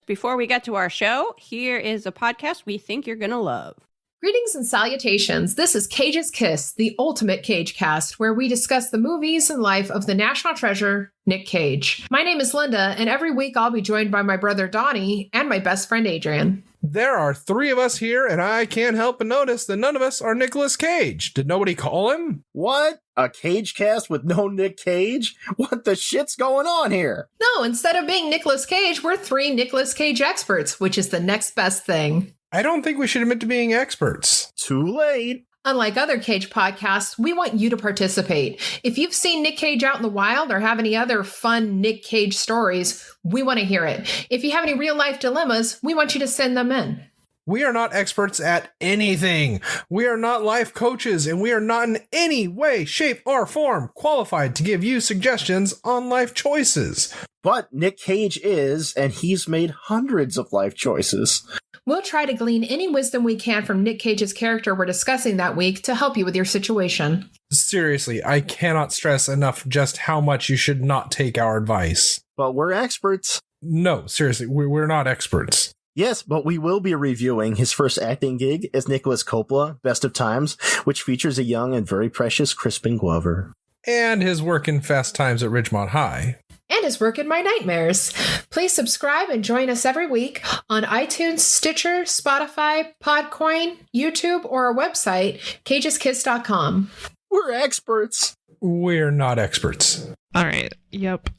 Before we get to our show, here is a podcast we think you're going to love. Greetings and salutations. This is Cage's Kiss, the ultimate Cage cast, where we discuss the movies and life of the national treasure, Nick Cage. My name is Linda, and every week I'll be joined by my brother Donnie and my best friend Adrian. There are three of us here, and I can't help but notice that none of us are Nicolas Cage. Did nobody call him? What? A Cage cast with no Nick Cage? What the shit's going on here? No, instead of being Nicolas Cage, we're three Nicolas Cage experts, which is the next best thing. I don't think we should admit to being experts. Too late. Unlike other Cage podcasts, we want you to participate. If you've seen Nick Cage out in the wild or have any other fun Nick Cage stories, we want to hear it. If you have any real-life dilemmas, we want you to send them in. We are not experts at anything. We are not life coaches, and we are not in any way, shape, or form qualified to give you suggestions on life choices. But Nick Cage is, and he's made hundreds of life choices. We'll try to glean any wisdom we can from Nick Cage's character we're discussing that week to help you with your situation. Seriously, I cannot stress enough just how much you should not take our advice. But we're experts. No, seriously, we're not experts. Yes, but we will be reviewing his first acting gig as Nicholas Coppola, Best of Times, which features a young and very precious Crispin Glover. And his work in Fast Times at Ridgemont High. And his work in My Nightmares. Please subscribe and join us every week on iTunes, Stitcher, Spotify, Podcoin, YouTube, or our website, cageskiss.com. We're experts. We're not experts. All right. Yep.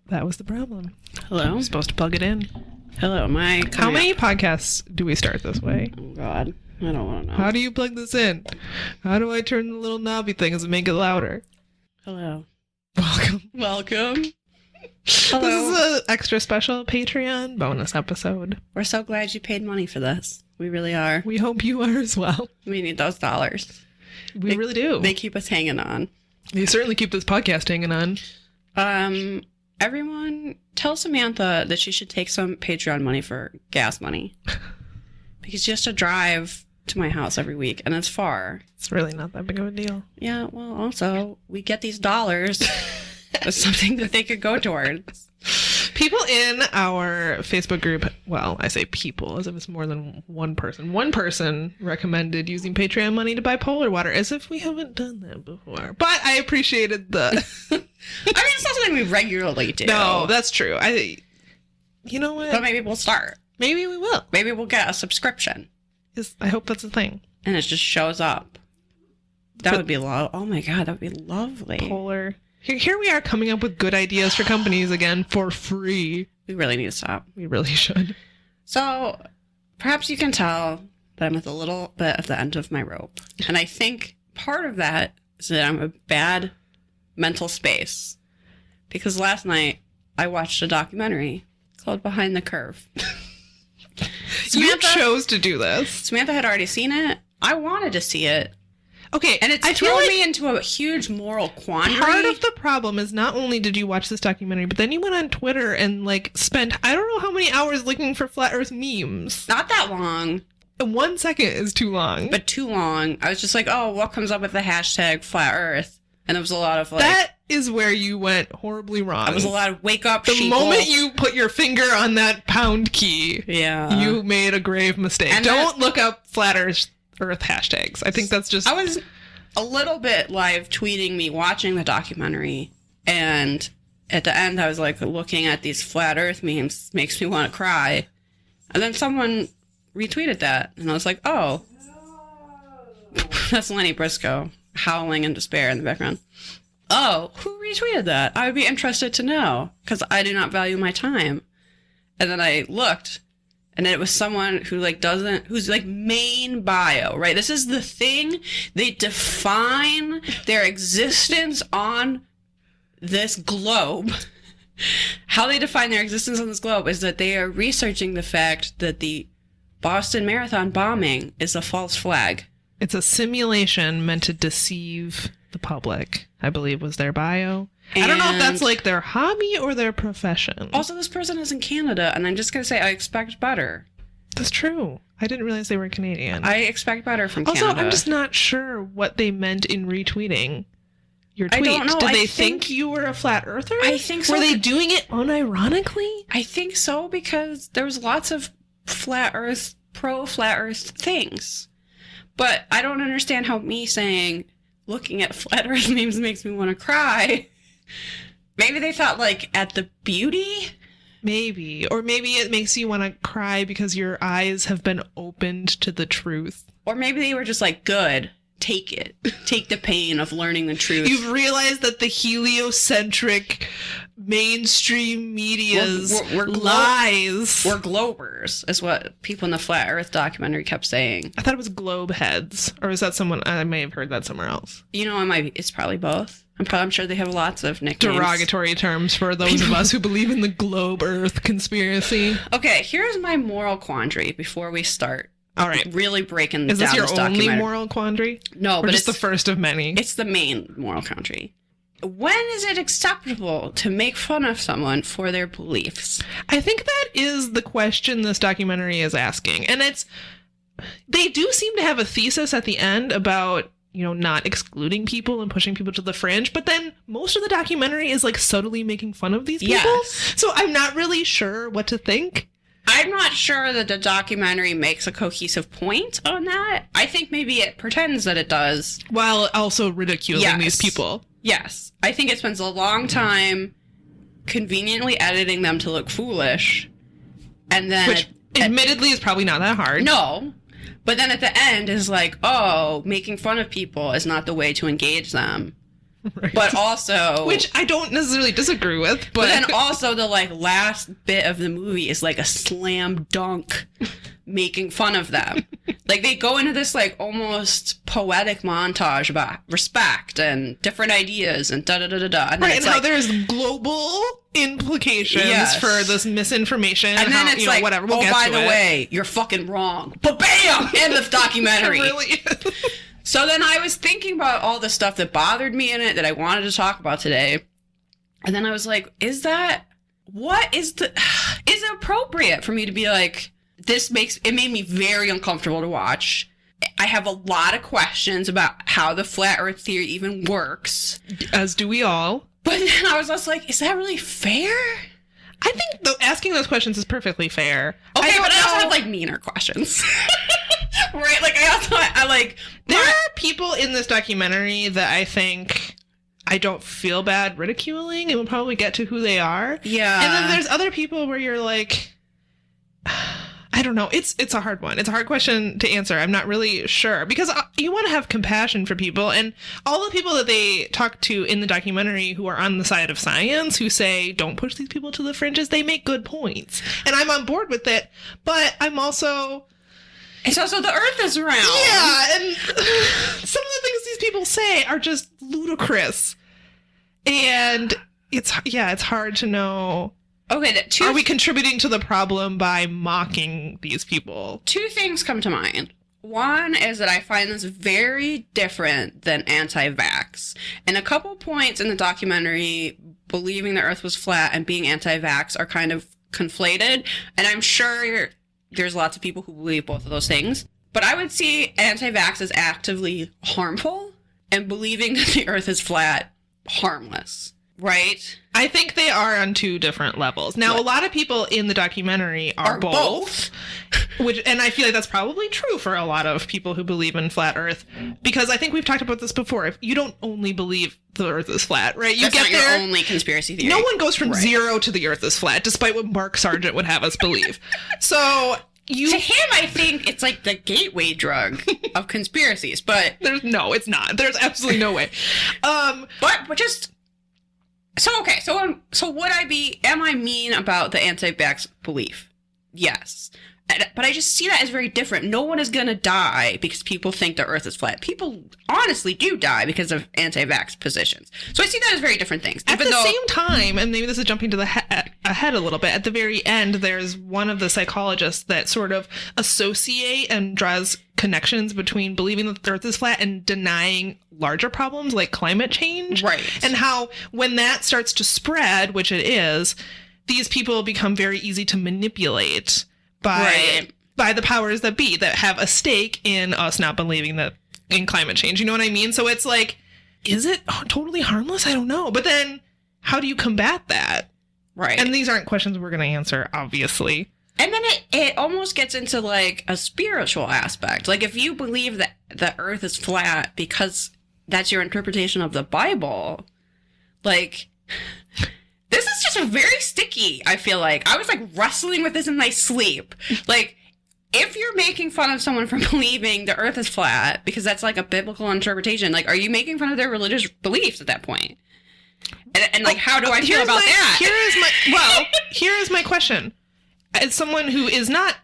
That was the problem. Hello. I'm supposed to plug it in. Hello. How many podcasts do we start this way? Oh, God. I don't want to know. How do you plug this in? How do I turn the little knobby things and make it louder? Hello. Welcome. Hello. This is an extra special Patreon bonus episode. We're so glad you paid money for this. We really are. We hope you are as well. We need those dollars. We really do. They keep us hanging on. They certainly keep this podcast hanging on. Everyone, tell Samantha that she should take some Patreon money for gas money. Because she has to drive to my house every week, and it's far. It's really not that big of a deal. Yeah, well, also, we get these dollars. That's something that they could go towards. People in our Facebook group, well, I say people, as if it's more than one person. One person recommended using Patreon money to buy polar water, as if we haven't done that before. But I appreciated the... I mean, it's not something we regularly do. No, that's true. You know what? But maybe we'll start. Maybe we will. Maybe we'll get a subscription. I hope that's a thing. And it just shows up. That would be oh my God, that would be lovely. Polar. Here we are coming up with good ideas for companies again for free. We really need to stop. We really should. So perhaps you can tell that I'm at a little bit of the end of my rope. And I think part of that is that I'm a bad mental space. Because last night I watched a documentary called Behind the Curve. You chose to do this. Samantha had already seen it. I wanted to see it. Okay, and it's thrown me into a huge moral quandary. Part of the problem is not only did you watch this documentary, but then you went on Twitter and spent I don't know how many hours looking for flat Earth memes. Not that long. 1 second is too long. But too long. I was just like, oh, what comes up with the hashtag flat Earth? And there was a lot of that is where you went horribly wrong. It was a lot of wake up. The moment you put your finger on that pound key, you made a grave mistake. And don't look up flat Earth hashtags. I think that's just... I was a little bit live tweeting me watching the documentary, and at the end I was looking at these flat Earth memes makes me want to cry. And then someone retweeted that, and I was like, oh. That's Lenny Briscoe howling in despair in the background. Oh, who retweeted that? I would be interested to know, because I do not value my time. And then I looked, and it was someone who who's main bio, right? This is the thing. They define their existence on this globe. How they define their existence on this globe is that they are researching the fact that the Boston Marathon bombing is a false flag. It's a simulation meant to deceive the public, I believe was their bio. And I don't know if that's their hobby or their profession. Also, this person is in Canada, and I'm just going to say I expect better. That's true. I didn't realize they were Canadian. I expect better from Canada. Also, I'm just not sure what they meant in retweeting. your tweet? I don't know. Did they I think you were a flat earther? I think so. Were they doing it unironically? I think so, because there was lots of flat earth, pro-flat earth things. But I don't understand how me saying, looking at flat earth memes makes me want to cry. Maybe they thought, like, at the beauty? Maybe. Or maybe it makes you want to cry because your eyes have been opened to the truth. Or maybe they were just like, good, take it. Take the pain of learning the truth. You've realized that the heliocentric mainstream media's lies. We're globers, is what people in the Flat Earth documentary kept saying. I thought it was globe heads. Or is that someone? I may have heard that somewhere else. You know, it's probably both. I'm sure they have lots of nicknames. Derogatory terms for those of us who believe in the globe Earth conspiracy. Okay, here's my moral quandary before we start. All right. Really breaking down this this documentary. Is this your only documentary. moral quandary? No, or but just the first of many? It's the main moral quandary. When is it acceptable to make fun of someone for their beliefs? I think that is the question this documentary is asking. And they do seem to have a thesis at the end about, you know, not excluding people and pushing people to the fringe. But then most of the documentary is like subtly making fun of these people. Yes. So I'm not really sure what to think. I'm not sure that the documentary makes a cohesive point on that. I think maybe it pretends that it does. While also ridiculing these people. Yes. I think it spends a long time conveniently editing them to look foolish. And then... Which admittedly is probably not that hard. No. But then at the end is like, oh, making fun of people is not the way to engage them. Right. But also... Which I don't necessarily disagree with. But then also the like last bit of the movie is like a slam dunk making fun of them. Like they go into this like almost poetic montage about respect and different ideas and da-da-da-da-da. And then right, it's and how like, there's global implications for this misinformation. And then it's like, whatever. We'll oh, get by to the it. way, you're fucking wrong. But bam! End of documentary. It really is. So then I was thinking about all the stuff that bothered me in it that I wanted to talk about today. And then I was like, is it appropriate for me to be like, it made me very uncomfortable to watch. I have a lot of questions about how the flat earth theory even works. As do we all. But then I was just like, is that really fair? I think asking those questions is perfectly fair. Okay, but I also have like meaner questions. Right? Like there are people in this documentary that I think I don't feel bad ridiculing, and we'll probably get to who they are. Yeah. And then there's other people where you're like, I don't know. It's a hard one. It's a hard question to answer. I'm not really sure, because you want to have compassion for people, and all the people that they talk to in the documentary who are on the side of science, who say don't push these people to the fringes, they make good points, and I'm on board with it. But I'm also... It's also the earth is round. Yeah, and some of the things these people say are just ludicrous. And it's hard to know. Okay, are we contributing to the problem by mocking these people? Two things come to mind. One is that I find this very different than anti-vax. And a couple points in the documentary, believing the earth was flat and being anti-vax are kind of conflated. And I'm sure there's lots of people who believe both of those things. But I would see anti-vax as actively harmful and believing that the earth is flat harmless. Right? I think they are on two different levels. Now, a lot of people in the documentary are both. And I feel like that's probably true for a lot of people who believe in flat Earth, because I think we've talked about this before. If you don't only believe the Earth is flat, right? You that's get not there. Your only conspiracy theory. No one goes from zero to the Earth is flat, despite what Mark Sargent would have us believe. So to him, I think it's like the gateway drug of conspiracies. But it's not. There's absolutely no way. But just. So, okay, so am I mean about the anti-vax belief? Yes. But I just see that as very different. No one is going to die because people think the earth is flat. People honestly do die because of anti-vax positions. So I see that as very different things. At the same time, and maybe this is jumping to the ahead a little bit, at the very end, there's one of the psychologists that sort of associate and draws connections between believing that the earth is flat and denying larger problems like climate change. Right. And how when that starts to spread, which it is, these people become very easy to manipulate by the powers that be, that have a stake in us not believing that in climate change. You know what I mean? So it's like, is it totally harmless? I don't know. But then how do you combat that? Right. And these aren't questions we're going to answer, obviously. And then it almost gets into like a spiritual aspect. Like if you believe that the earth is flat because that's your interpretation of the Bible, like this is just very sticky, I feel like. I was like wrestling with this in my sleep. Like if you're making fun of someone for believing the earth is flat because that's like a biblical interpretation, like are you making fun of their religious beliefs at that point? And like how do I feel about that? Here is my question. As someone who is not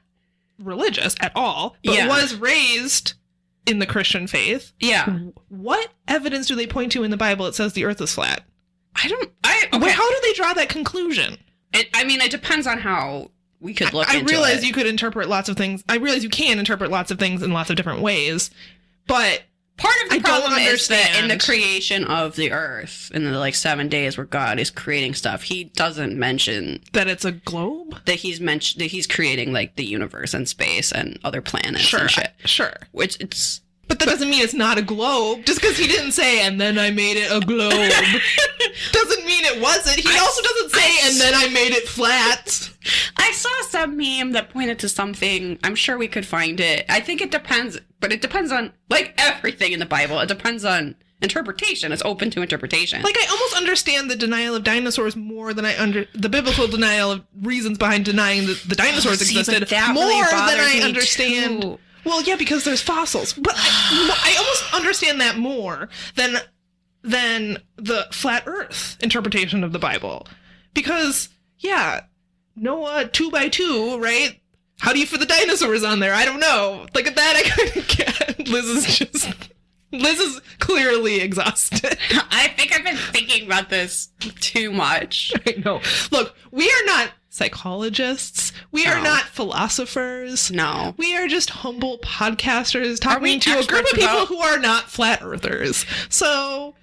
religious at all, but was raised in the Christian faith, what evidence do they point to in the Bible that says the earth is flat? Okay. How do they draw that conclusion? It depends on how we could look into it. I realize you could interpret lots of things. I realize you can interpret lots of things in lots of different ways, but part of the problem is that in the creation of the earth, in the like 7 days where God is creating stuff, he doesn't mention that it's a globe. That he's creating like the universe and space and other planets and shit. Sure. Which it's. But that doesn't mean it's not a globe. Just because he didn't say, and then I made it a globe, doesn't mean it wasn't. He also doesn't say, and then I made it flat. I saw some meme that pointed to something. I'm sure we could find it. I think it depends, but it depends on, like everything in the Bible, it depends on interpretation. It's open to interpretation. Like, I almost understand the denial of dinosaurs more than the biblical denial of reasons behind denying that the dinosaurs existed more really than I me understand. Too. Well, yeah, because there's fossils. But I almost understand that more than the flat earth interpretation of the Bible. Because, yeah, Noah 2x2, right? How do you fit the dinosaurs on there? I don't know. Like, at that I kind of get. Liz is clearly exhausted. I think I've been thinking about this too much. I know. Look, we are not psychologists. We are not philosophers. No. We are just humble podcasters talking to a group of people who are not flat earthers. So,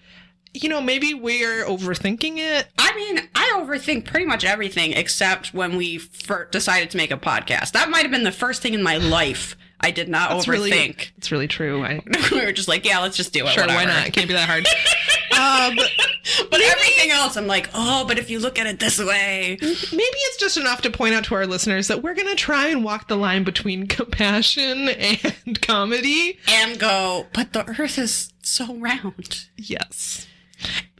maybe we're overthinking it. I mean, I overthink pretty much everything except when we decided to make a podcast. That might have been the first thing in my life I did not overthink. It's really true. We were just like, yeah, let's just do it. Sure, whatever. Why not? It can't be that hard. But everything else, I'm like, but if you look at it this way. Maybe it's just enough to point out to our listeners that we're going to try and walk the line between compassion and comedy. And go, but the earth is so round. Yes.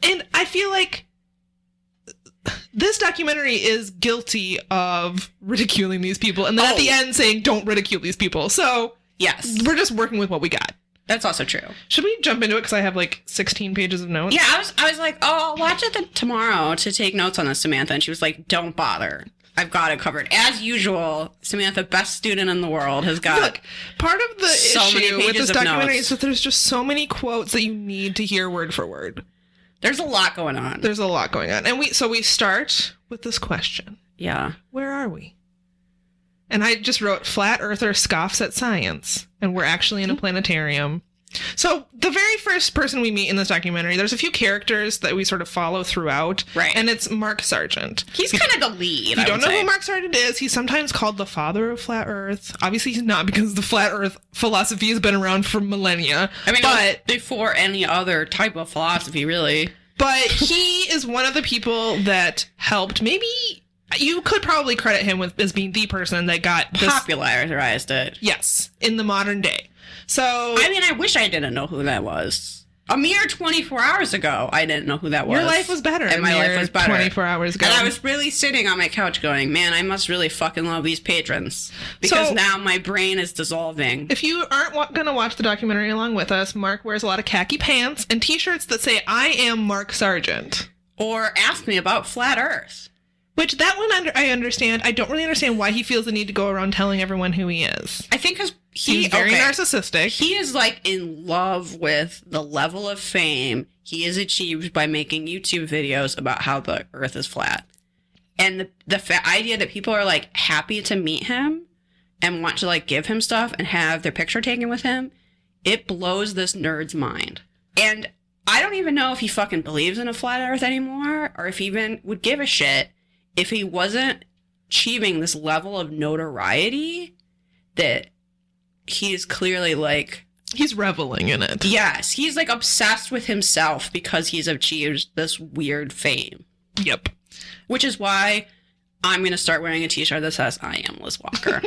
And I feel like this documentary is guilty of ridiculing these people and then at the end saying, don't ridicule these people. So, yes, we're just working with what we got. That's also true. Should we jump into it? Because I have like 16 pages of notes. Yeah, I was like, I'll watch it tomorrow to take notes on this, Samantha. And she was like, don't bother. I've got it covered. As usual, Samantha, best student in the world, has got Look, part of the issue with this documentary is that there's just so many quotes that you need to hear word for word. There's a lot going on. And we start with this question. Yeah. Where are we? And I just wrote, flat earther scoffs at science. And we're actually in a planetarium. So the very first person we meet in this documentary, there's a few characters that we sort of follow throughout. Right. And it's Mark Sargent. He's kind of the lead. If you don't know who Mark Sargent is, he's sometimes called the father of flat earth. Obviously he's not, because the flat earth philosophy has been around for millennia. I mean, but before any other type of philosophy, really. But he is one of the people that helped. Maybe you could probably credit him with as being the person that got popularized it. Yes, in the modern day. So, I mean, I wish I didn't know who that was. A mere 24 hours ago, I didn't know who that was. Your life was better. And my life was better. 24 hours ago. And I was really sitting on my couch going, man, I must really fucking love these patrons. Because now my brain is dissolving. If you aren't going to watch the documentary along with us, Mark wears a lot of khaki pants and t-shirts that say, I am Mark Sargent. Or ask me about flat earth. Which, that one I understand. I don't really understand why he feels the need to go around telling everyone who he is. I think because he's very narcissistic. He is like in love with the level of fame he has achieved by making YouTube videos about how the earth is flat. And the idea that people are like happy to meet him and want to like give him stuff and have their picture taken with him, it blows this nerd's mind. And I don't even know if he fucking believes in a flat earth anymore, or if he even would give a shit if he wasn't achieving this level of notoriety that he is clearly like He's reveling in it. Yes, he's like obsessed with himself because he's achieved this weird fame. Yep. Which is why I'm going to start wearing a t-shirt that says, I am Liz Walker.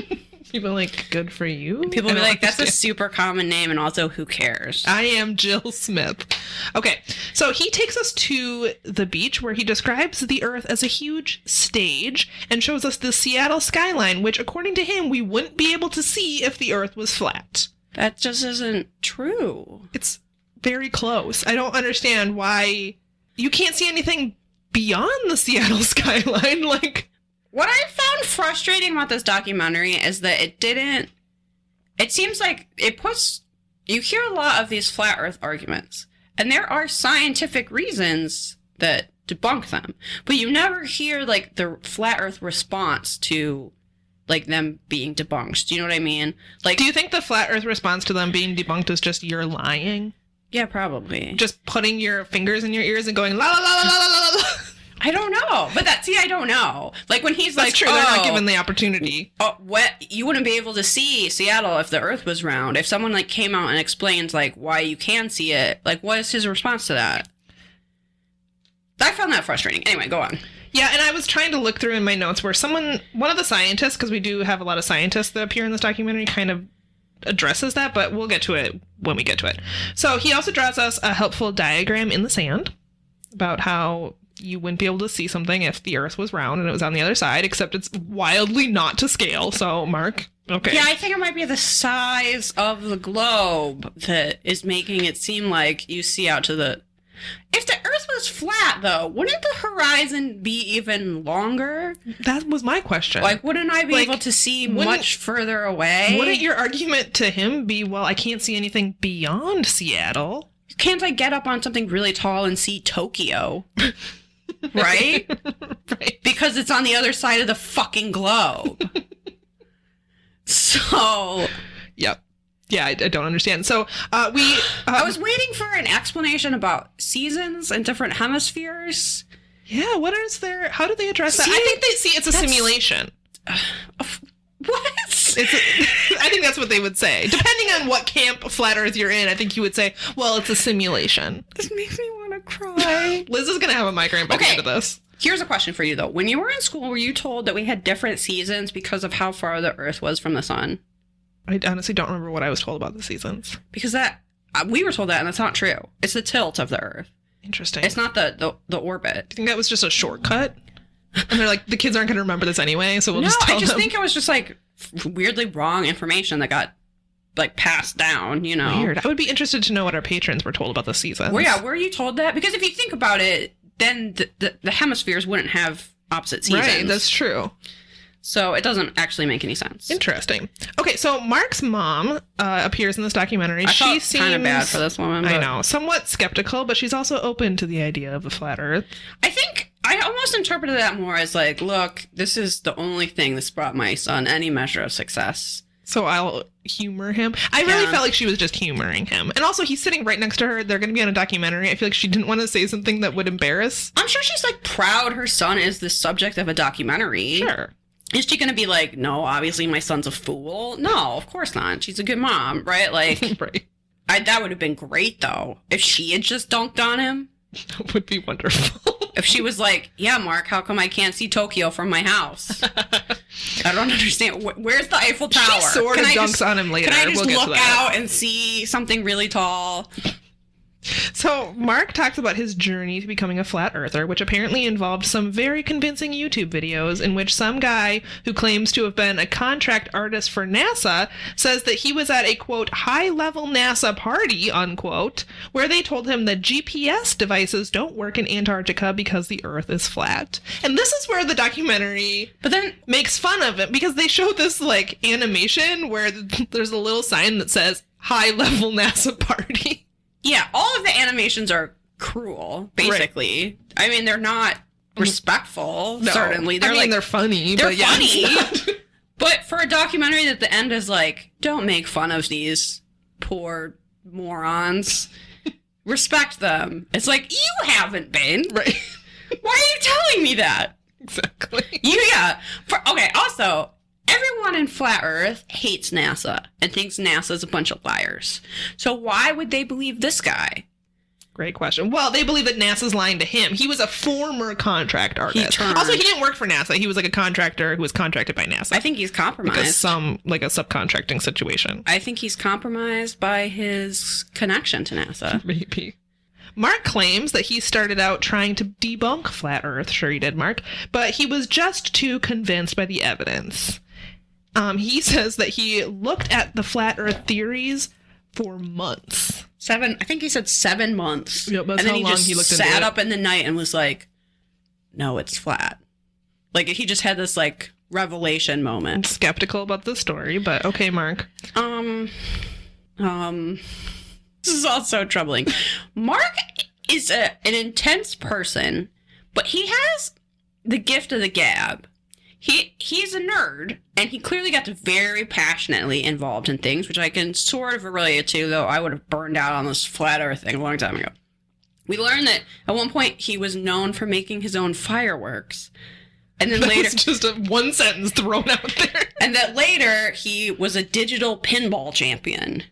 People are like, good for you? People will be like, that's a super common name, and also, who cares? I am Jill Smith. Okay, so he takes us to the beach where he describes the Earth as a huge stage and shows us the Seattle skyline, which, according to him, we wouldn't be able to see if the Earth was flat. That just isn't true. It's very close. I don't understand why you can't see anything beyond the Seattle skyline. Like, what I found frustrating about this documentary is that it seems like you hear a lot of these flat earth arguments, and there are scientific reasons that debunk them, but you never hear like the flat earth response to like them being debunked. Do you know what I mean? Like, do you think the flat earth response to them being debunked is just you're lying? Yeah, probably. Just putting your fingers in your ears and going la la la la la la la. I don't know, but I don't know. Like when he's That's like, true. They're not given the opportunity. Oh, what? You wouldn't be able to see Seattle if the Earth was round. If someone like came out and explained like why you can see it, like what is his response to that? I found that frustrating. Anyway, go on. Yeah, and I was trying to look through in my notes where one of the scientists, because we do have a lot of scientists that appear in this documentary, kind of addresses that, but we'll get to it when we get to it. So he also draws us a helpful diagram in the sand about how you wouldn't be able to see something if the Earth was round and it was on the other side, except it's wildly not to scale. So, Mark, okay. Yeah, I think it might be the size of the globe that is making it seem like you see out to the... If the Earth was flat, though, wouldn't the horizon be even longer? That was my question. Like, wouldn't I be able to see much further away? Wouldn't your argument to him be, well, I can't see anything beyond Seattle? Can't I get up on something really tall and see Tokyo? Right? Right. Because it's on the other side of the fucking globe. So... Yep. Yeah, I don't understand. So I was waiting for an explanation about seasons and different hemispheres. Yeah, what is there? How do they address that? See, I think it's a simulation. What? I think that's what they would say. Depending on what camp Flat Earth you're in, I think you would say, well, it's a simulation. This makes me want to cry. Liz is going to have a migraine by the end of this. Here's a question for you, though. When you were in school, were you told that we had different seasons because of how far the Earth was from the sun? I honestly don't remember what I was told about the seasons. Because we were told that, and that's not true. It's the tilt of the Earth. Interesting. It's not the orbit. Do you think that was just a shortcut? And they're like, the kids aren't going to remember this anyway, so we'll just tell them. No, I just think it was just like weirdly wrong information that got like passed down, you know. Weird. I would be interested to know what our patrons were told about the seasons. Well, yeah, were you told that? Because if you think about it, then the hemispheres wouldn't have opposite seasons. Right, that's true. So it doesn't actually make any sense. Interesting. Okay, so Mark's mom appears in this documentary. She seems kind of bad for this woman. I know, somewhat skeptical, but she's also open to the idea of a flat Earth. I think I almost interpreted that more as like, look, this is the only thing that's brought my son any measure of success. So I'll humor him. I really felt like she was just humoring him. And also, he's sitting right next to her. They're going to be on a documentary. I feel like she didn't want to say something that would embarrass. I'm sure she's like proud her son is the subject of a documentary. Sure. Is she going to be like, no, obviously my son's a fool? No, of course not. She's a good mom, right? Like, right. That would have been great, though. If she had just dunked on him. That would be wonderful. If she was like, yeah, Mark, how come I can't see Tokyo from my house? I don't understand. Where's the Eiffel Tower? She sort of dunks on him later. Can I just look out and see something really tall? So Mark talks about his journey to becoming a flat earther, which apparently involved some very convincing YouTube videos in which some guy who claims to have been a contract artist for NASA says that he was at a, quote, high-level NASA party, unquote, where they told him that GPS devices don't work in Antarctica because the Earth is flat. And this is where the documentary makes fun of it, because they show this, like, animation where there's a little sign that says, high-level NASA party. Yeah, all of the animations are cruel, basically. Right. I mean, they're not respectful, certainly. They're funny. They're funny. But for a documentary that the end is like, don't make fun of these poor morons. Respect them. It's like, you haven't been. Right. Why are you telling me that? Exactly. Also, everyone in Flat Earth hates NASA and thinks NASA's a bunch of liars. So why would they believe this guy? Great question. Well, they believe that NASA's lying to him. He was a former contract artist. Also, he didn't work for NASA. He was like a contractor who was contracted by NASA. I think he's compromised. Like a subcontracting situation. I think he's compromised by his connection to NASA. Maybe. Mark claims that he started out trying to debunk Flat Earth. Sure he did, Mark. But he was just too convinced by the evidence. He says that he looked at the Flat Earth theories for months. I think he said 7 months. Yep, that's and then how he long just he looked into sat it. up in the night and was like, no, it's flat. Like, he just had this, like, revelation moment. I'm skeptical about the story, but okay, Mark. This is all so troubling. Mark is an intense person, but he has the gift of the gab. He's a nerd, and he clearly got very passionately involved in things, which I can sort of relate to, though I would have burned out on this flat earth thing a long time ago. We learned that at one point he was known for making his own fireworks. And then later... That's just one sentence thrown out there. And that later he was a digital pinball champion.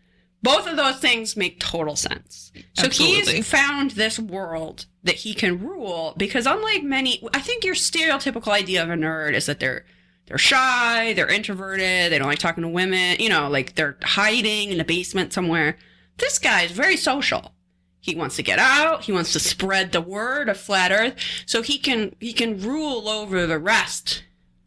Both of those things make total sense. So Absolutely. He's found this world that he can rule because unlike many, I think your stereotypical idea of a nerd is that they're shy, they're introverted, they don't like talking to women, like they're hiding in a basement somewhere. This guy is very social. He wants to get out, he wants to spread the word of Flat Earth so he can rule over the rest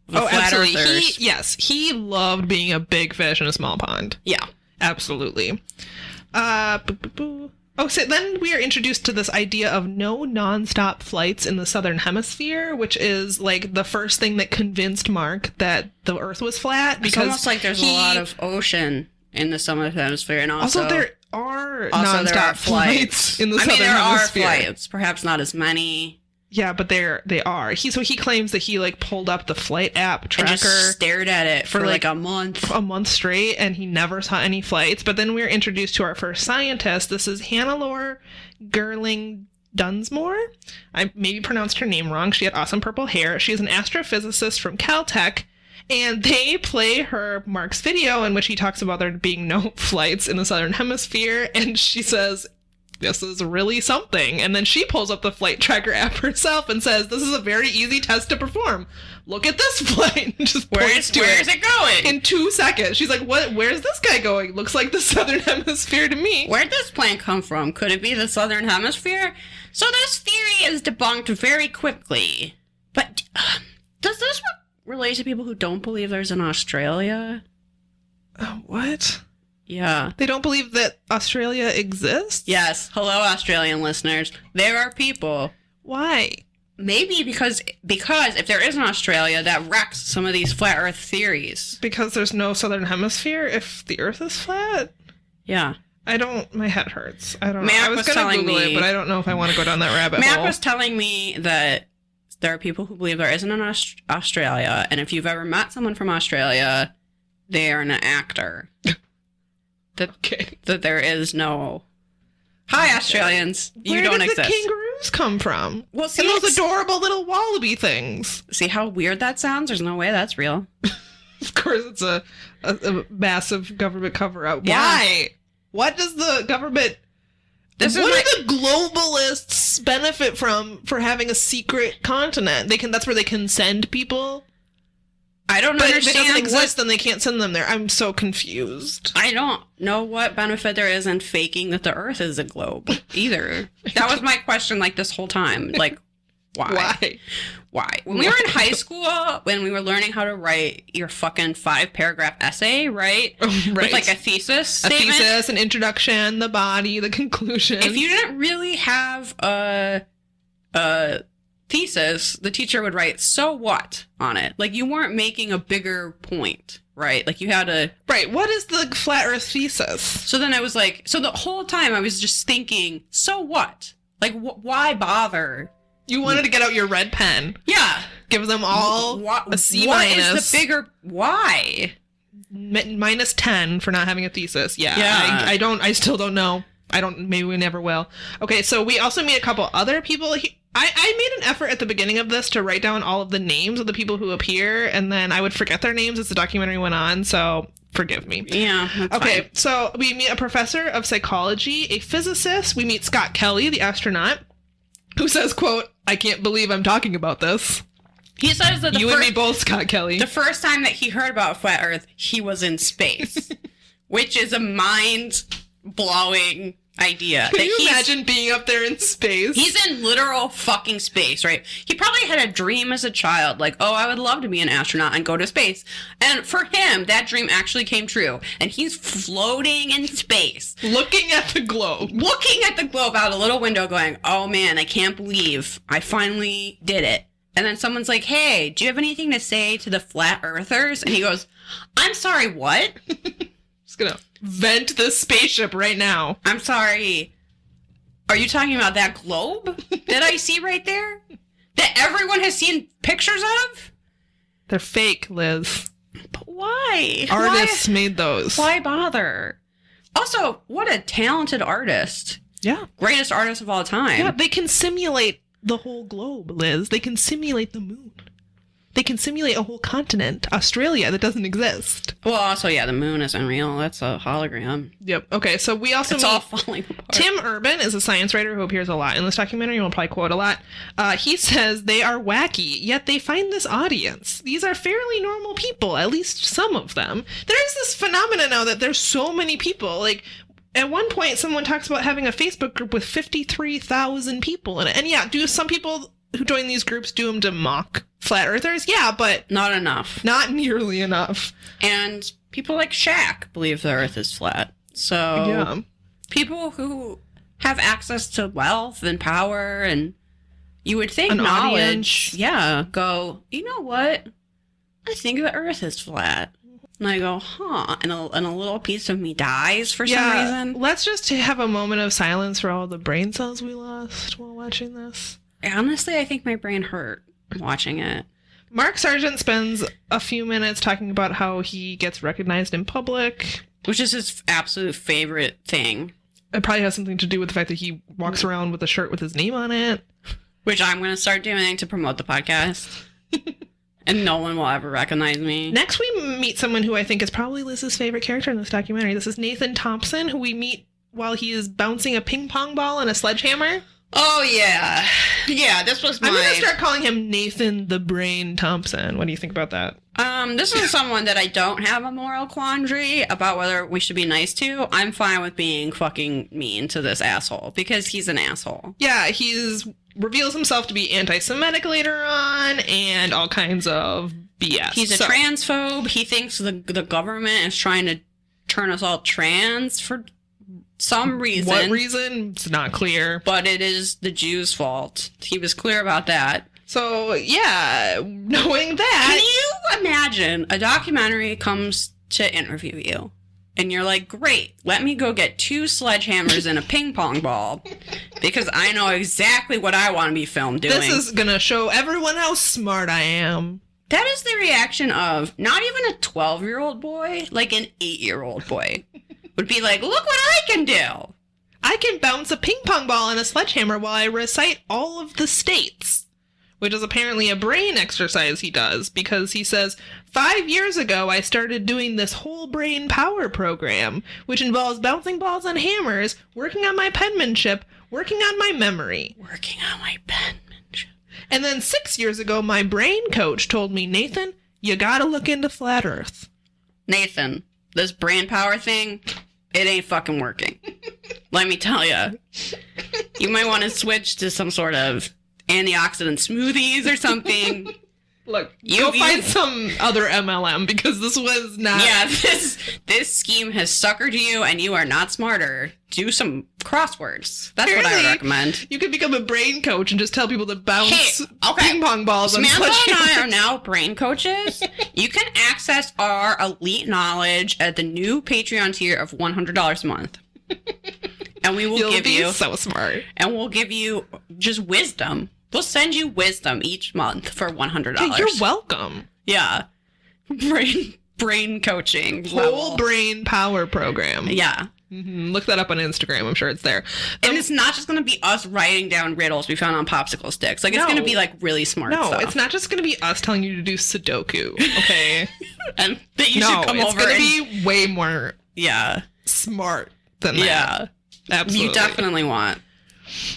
of the Flat absolutely. Earthers. He loved being a big fish in a small pond. Yeah. Absolutely. So then we are introduced to this idea of no nonstop flights in the southern hemisphere, which is like the first thing that convinced Mark that the Earth was flat. Because it's almost like there's a lot of ocean in the southern hemisphere, and also there are nonstop flights in the southern hemisphere. There are flights, perhaps not as many. Yeah, but they are. He claims that he like pulled up the flight app tracker and just stared at it for like a month straight, and he never saw any flights. But then we're introduced to our first scientist. This is Hannelore Gerling Dunsmore. I maybe pronounced her name wrong. She had awesome purple hair. She is an astrophysicist from Caltech, and they play her Mark's video in which he talks about there being no flights in the southern hemisphere, and she says, this is really something. And then she pulls up the flight tracker app herself and says, this is a very easy test to perform. Look at this flight. Just where is it going? In 2 seconds. She's like, where's this guy going? Looks like the southern hemisphere to me. Where'd this plane come from? Could it be the southern hemisphere? So this theory is debunked very quickly. But does this relate to people who don't believe there's an Australia? What? Yeah. They don't believe that Australia exists? Yes. Hello, Australian listeners. There are people. Why? Maybe because if there is an Australia, that wrecks some of these flat Earth theories. Because there's no southern hemisphere if the Earth is flat? Yeah. My head hurts. I don't know. Mac I was going to Google it, but I don't know if I want to go down that rabbit hole. Mac was telling me that there are people who believe there isn't an Australia, and if you've ever met someone from Australia, they are an actor. That there is no... Hi, Australians. You don't exist. Where did the kangaroos come from? Well, see, and those adorable little wallaby things. See how weird that sounds? There's no way that's real. Of course, it's a massive government cover-up. Yeah. Why? What does the government... What do the globalists benefit from for having a secret continent? That's where they can send people? I don't understand. But if it doesn't exist, then they can't send them there. I'm so confused. I don't know what benefit there is in faking that the Earth is a globe either. That was my question this whole time. Why? When we were in high school, when we were learning how to write your fucking 5-paragraph essay, right? With a thesis statement. A thesis, an introduction, the body, the conclusion. If you didn't really have a thesis, the teacher would write "so what" on it. You weren't making a bigger point, right? You had to... Right, what is the flat Earth thesis? So then I was so the whole time I was just thinking, so what? Why bother? You wanted to get out your red pen. Yeah. Give them all a C-. What is the bigger... Why? -10 for not having a thesis. Yeah. I still don't know. Maybe we never will. Okay, so we also meet a couple other people I made an effort at the beginning of this to write down all of the names of the people who appear, and then I would forget their names as the documentary went on, so forgive me. Yeah. Okay, fine. so we meet a professor of psychology, a physicist. We meet Scott Kelly, the astronaut, who says, quote, "I can't believe I'm talking about this." He says that You and me both, Scott Kelly. the first time that he heard about flat Earth, he was in space, which is a mind-blowing idea. Can you imagine being up there in space? He's in literal fucking space, right? He probably had a dream as a child, like, oh, I would love to be an astronaut and go to space. And for him, that dream actually came true. And he's floating in space. looking at the globe. Looking at the globe out a little window going, oh man, I can't believe I finally did it. And then someone's like, hey, do you have anything to say to the flat earthers? And he goes, I'm sorry, what? Just gonna vent this spaceship right now. I'm sorry. Are you talking about that globe that I see right there? That everyone has seen pictures of? They're fake, Liz. But why? Artists made those. Why bother? Also, what a talented artist. Yeah. Greatest artist of all time. Yeah, they can simulate the whole globe, Liz. They can simulate the moon. They can simulate a whole continent, Australia, that doesn't exist. Well, also, yeah, the moon isn't real. That's a hologram. Yep. Okay, so we also It's meet all falling apart. Tim Urban is a science writer who appears a lot in this documentary. We'll probably quote a lot. He says they are wacky, yet they find this audience. These are fairly normal people, at least some of them. There's this phenomenon now that there's so many people. Like, at one point, someone talks about having a Facebook group with 53,000 people in it. And yeah, do some people who join these groups do them to mock flat earthers? Yeah, but Not enough. not nearly enough. And people like Shaq believe the earth is flat. So Yeah. people who have access to wealth and power and you would think An knowledge, audience. yeah, go, you know what? I think the earth is flat. And I go, huh? And a little piece of me dies for some reason. Let's just have a moment of silence for all the brain cells we lost while watching this. Honestly, I think my brain hurt watching it. Mark Sargent spends a few minutes talking about how he gets recognized in public. Which is his absolute favorite thing. It probably has something to do with the fact that he walks around with a shirt with his name on it. Which I'm going to start doing to promote the podcast. And no one will ever recognize me. Next, we meet someone who I think is probably Liz's favorite character in this documentary. This is Nathan Thompson, who we meet while he is bouncing a ping pong ball on a sledgehammer. Oh, yeah. Yeah, this was my... I'm going to start calling him Nathan the Brain Thompson. What do you think about that? This is someone that I don't have a moral quandary about whether we should be nice to. I'm fine with being fucking mean to this asshole because he's an asshole. Yeah, he's reveals himself to be anti-Semitic later on and all kinds of BS. He's a transphobe. He thinks the government is trying to turn us all trans for some reason. What reason? It's not clear. But it is the Jews' fault. He was clear about that. So, yeah, knowing that... Can you imagine a documentary comes to interview you? And you're like, great, let me go get 2 sledgehammers and a ping pong ball because I know exactly what I want to be filmed doing. This is going to show everyone how smart I am. That is the reaction of not even a 12-year-old boy, like an 8-year-old boy would be like, look what I can do. I can bounce a ping pong ball and a sledgehammer while I recite all of the states. Which is apparently a brain exercise he does, because he says, 5 years ago I started doing this whole brain power program, which involves bouncing balls on hammers, working on my penmanship, working on my memory. Working on my penmanship. And then 6 years ago, my brain coach told me, Nathan, you gotta look into flat Earth. Nathan, this brain power thing, it ain't fucking working. Let me tell you. You might want to switch to some sort of antioxidant smoothies or something. Look, go find some other MLM because this was not... Yeah, this scheme has suckered you and you are not smarter. Do some crosswords. That's what I would recommend. You could become a brain coach and just tell people to bounce ping pong balls on Samantha and I sledgehammers. are now brain coaches. You can access our elite knowledge at the new Patreon tier of $100 a month. And we will give you... so smart. And we'll give you just wisdom. We'll send you wisdom each month for $100. Hey, you're welcome. Yeah. Brain coaching. Whole brain power program. Yeah. Look that up on Instagram. I'm sure it's there. And it's not just going to be us writing down riddles we found on popsicle sticks. Like, it's No. going to be, like, really smart stuff. It's not just going to be us telling you to do Sudoku, okay? And that you should come it's over going to and... be way more Yeah. smart than that. Yeah. Absolutely. You definitely want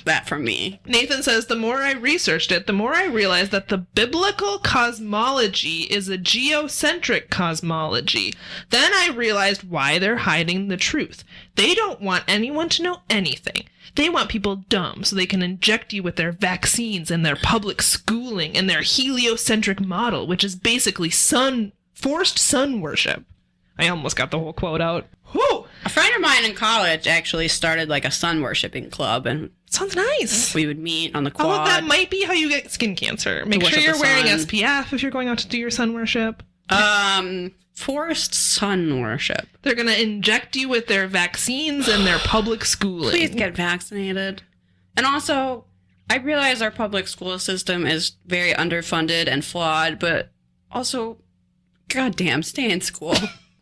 that from me. Nathan says, the more I researched it, the more I realized that the biblical cosmology is a geocentric cosmology. Then I realized why they're hiding the truth. They don't want anyone to know anything. They want people dumb so they can inject you with their vaccines and their public schooling and their heliocentric model, which is basically forced sun worship. I almost got the whole quote out. Whew! A friend of mine in college actually started, like, a sun worshipping club, and Sounds nice. we would meet on the quad. All of that might be how you get skin cancer. Make sure worship you're the wearing sun. SPF if you're going out to do your sun worship. Forced sun worship. They're going to inject you with their vaccines and their public schooling. Please get vaccinated. And also, I realize our public school system is very underfunded and flawed, but also, goddamn, stay in school.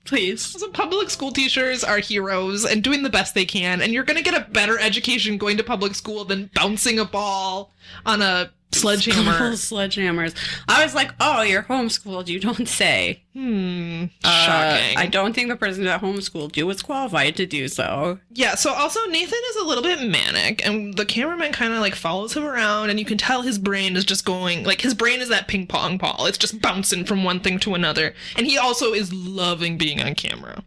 Please. So public school teachers are heroes and doing the best they can, and you're going to get a better education going to public school than bouncing a ball on a sledgehammer. Sledgehammers. I was like, oh, you're homeschooled. You don't say. Shocking. I don't think the person that homeschooled you was qualified to do so. Yeah, so also Nathan is a little bit manic, and the cameraman kind of like follows him around, and you can tell his brain is just going, like, his brain is that ping pong ball. It's just bouncing from one thing to another. And he also is loving being on camera.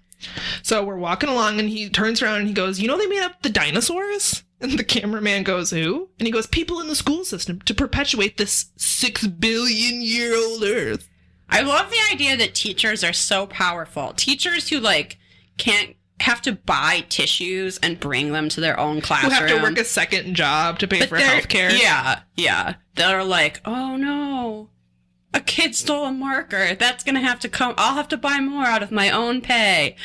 So we're walking along, and he turns around and he goes, you know, they made up the dinosaurs? And the cameraman goes, who? And he goes, people in the school system to perpetuate this 6 billion year old Earth. I love the idea that teachers are so powerful. Teachers who, like, can't have to buy tissues and bring them to their own Who classroom. have to work a second job to pay But for they're- healthcare. Yeah. They're like, oh no, a kid stole a marker. That's gonna have to come. I'll have to buy more out of my own pay.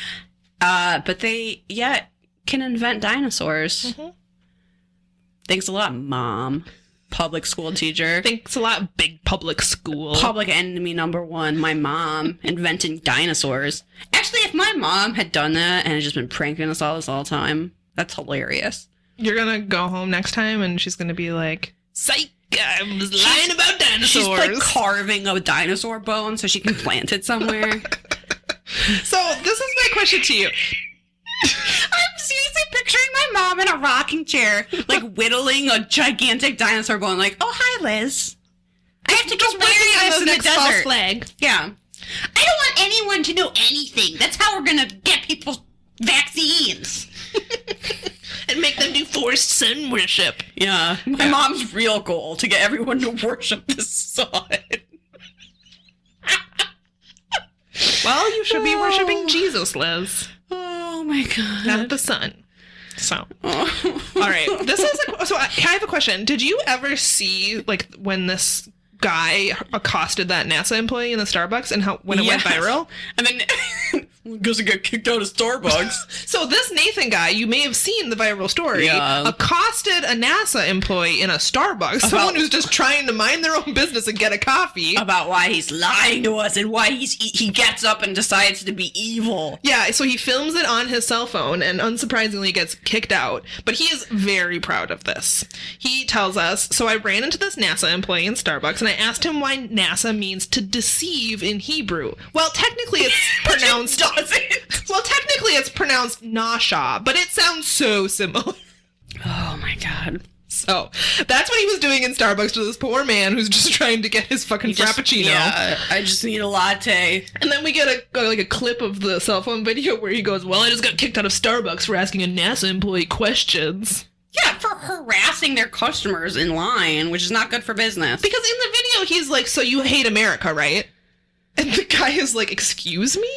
But they yet can invent dinosaurs. Mhm. Thanks a lot, Mom. Public school teacher. Thanks a lot, big public school. Public enemy number one, my mom inventing dinosaurs. Actually, if my mom had done that and had just been pranking us all the time, that's hilarious. You're gonna go home next time and she's gonna be like, psych, I was lying about dinosaurs. She's like carving a dinosaur bone so she can plant it somewhere. So this is my question to you. I'm seriously picturing my mom in a rocking chair, like whittling a gigantic dinosaur bone, like, oh, hi, Liz. I have to just bury this in the desert. flag. Yeah. I don't want anyone to know anything. That's how we're going to get people vaccines. And make them do forced sun worship. Yeah. My mom's real goal to get everyone to worship the sun. Well, you should be worshiping Jesus, Liz, Oh my god. not the sun. So, all right. This is so. I have a question. Did you ever see like when this guy accosted that NASA employee in the Starbucks and how when it went viral? And then goes to get kicked out of Starbucks. So this Nathan guy, you may have seen the viral story, accosted a NASA employee in a Starbucks, someone who's just trying to mind their own business and get a coffee. About why he's lying to us and why he gets up and decides to be evil. Yeah, so he films it on his cell phone and unsurprisingly gets kicked out. But he is very proud of this. He tells us, so I ran into this NASA employee in Starbucks and I asked him why NASA means to deceive in Hebrew. Well, technically it's pronounced... Well, technically it's pronounced Nasha, but it sounds so similar. Oh my god. So that's what he was doing in Starbucks to this poor man who's just trying to get his fucking frappuccino. Yeah, I just need a latte. And then we get a clip of the cell phone video where he goes, well, I just got kicked out of Starbucks for asking a NASA employee questions. Yeah, for harassing their customers in line, which is not good for business. Because in the video, he's like, so you hate America, right? And the guy is like, excuse me?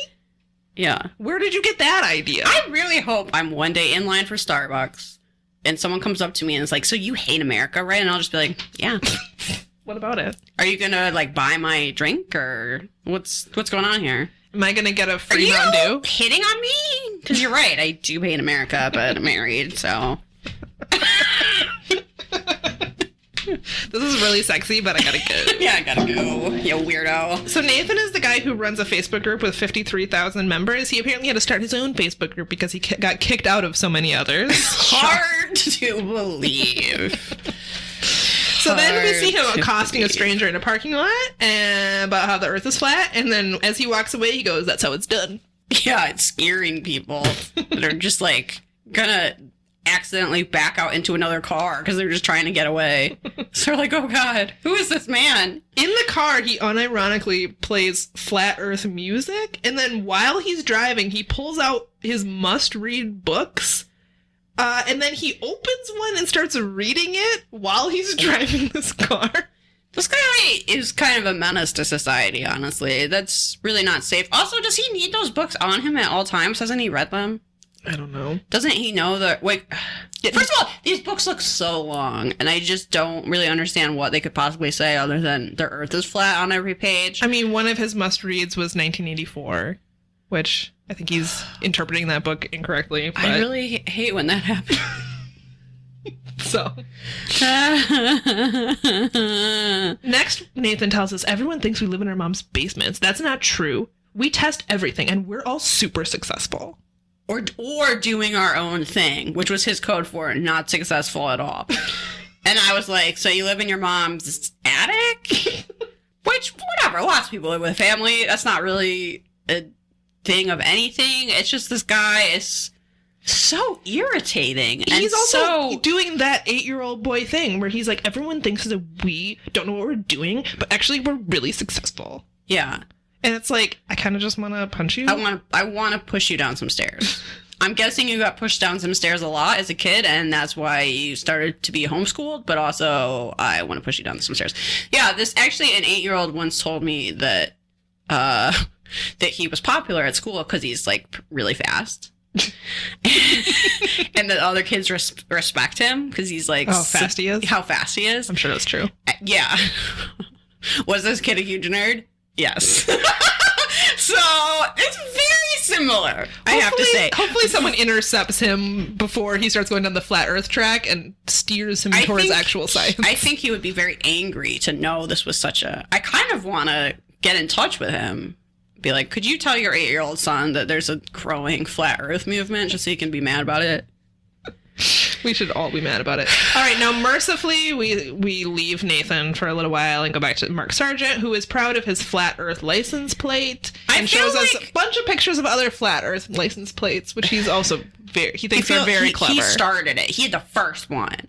Yeah. Where did you get that idea? I really hope I'm one day in line for Starbucks and someone comes up to me and is like, so you hate America, right? And I'll just be like, yeah. What about it? Are you gonna like buy my drink or what's going on here? Am I gonna get a free Mountain Dew? Hitting on me? Because you're right, I do hate America, but I'm married, so. This is really sexy, but I gotta go. Yeah, I gotta go. You weirdo. So Nathan is the guy who runs a Facebook group with 53,000 members. He apparently had to start his own Facebook group because he got kicked out of so many others. Hard to believe. So then we see him accosting a stranger in a parking lot and about how the earth is flat. And then as he walks away, he goes, "That's how it's done." Yeah, it's scaring people that are just like gonna accidentally back out into another car because they're just trying to get away. So they're like, "Oh God, who is this man?" In the car, he unironically plays flat earth music. And then while he's driving, he pulls out his must-read books. And then he opens one and starts reading it while he's driving this car. This guy is kind of a menace to society, honestly. That's really not safe. Also, does he need those books on him at all times? Hasn't he read them? I don't know. Doesn't he know that? Wait, first of all, these books look so long, and I just don't really understand what they could possibly say other than the earth is flat on every page. I mean, one of his must-reads was 1984, which I think he's interpreting that book incorrectly. But... I really hate when that happens. So. Next, Nathan tells us, everyone thinks we live in our mom's basements. That's not true. We test everything, and we're all super successful. Or doing our own thing, which was his code for not successful at all. And I was like, so you live in your mom's attic? Which, whatever, lots of people live with family. That's not really a thing of anything. It's just this guy is so irritating. And he's also doing that 8-year-old boy thing where he's like, everyone thinks that we don't know what we're doing, but actually we're really successful. Yeah. And it's like, I kind of just want to punch you. I want to push you down some stairs. I'm guessing you got pushed down some stairs a lot as a kid, and that's why you started to be homeschooled, but also I want to push you down some stairs. Yeah, this actually, an 8-year-old once told me that that he was popular at school because he's like really fast. And that other kids respect him because he's like how fast he is. I'm sure that's true. Yeah. Was this kid a huge nerd? Yes. So it's very similar, I have to say. Hopefully someone intercepts him before he starts going down the flat earth track and steers him towards actual science. I think he would be very angry to know this was such a... I kind of want to get in touch with him. Be like, could you tell your 8-year-old son that there's a growing flat earth movement just so he can be mad about it? We should all be mad about it. All right, now mercifully, we leave Nathan for a little while and go back to Mark Sargent, who is proud of his flat earth license plate and shows us a bunch of pictures of other flat earth license plates, which he's also he thinks are very clever. He started it. He had the first one.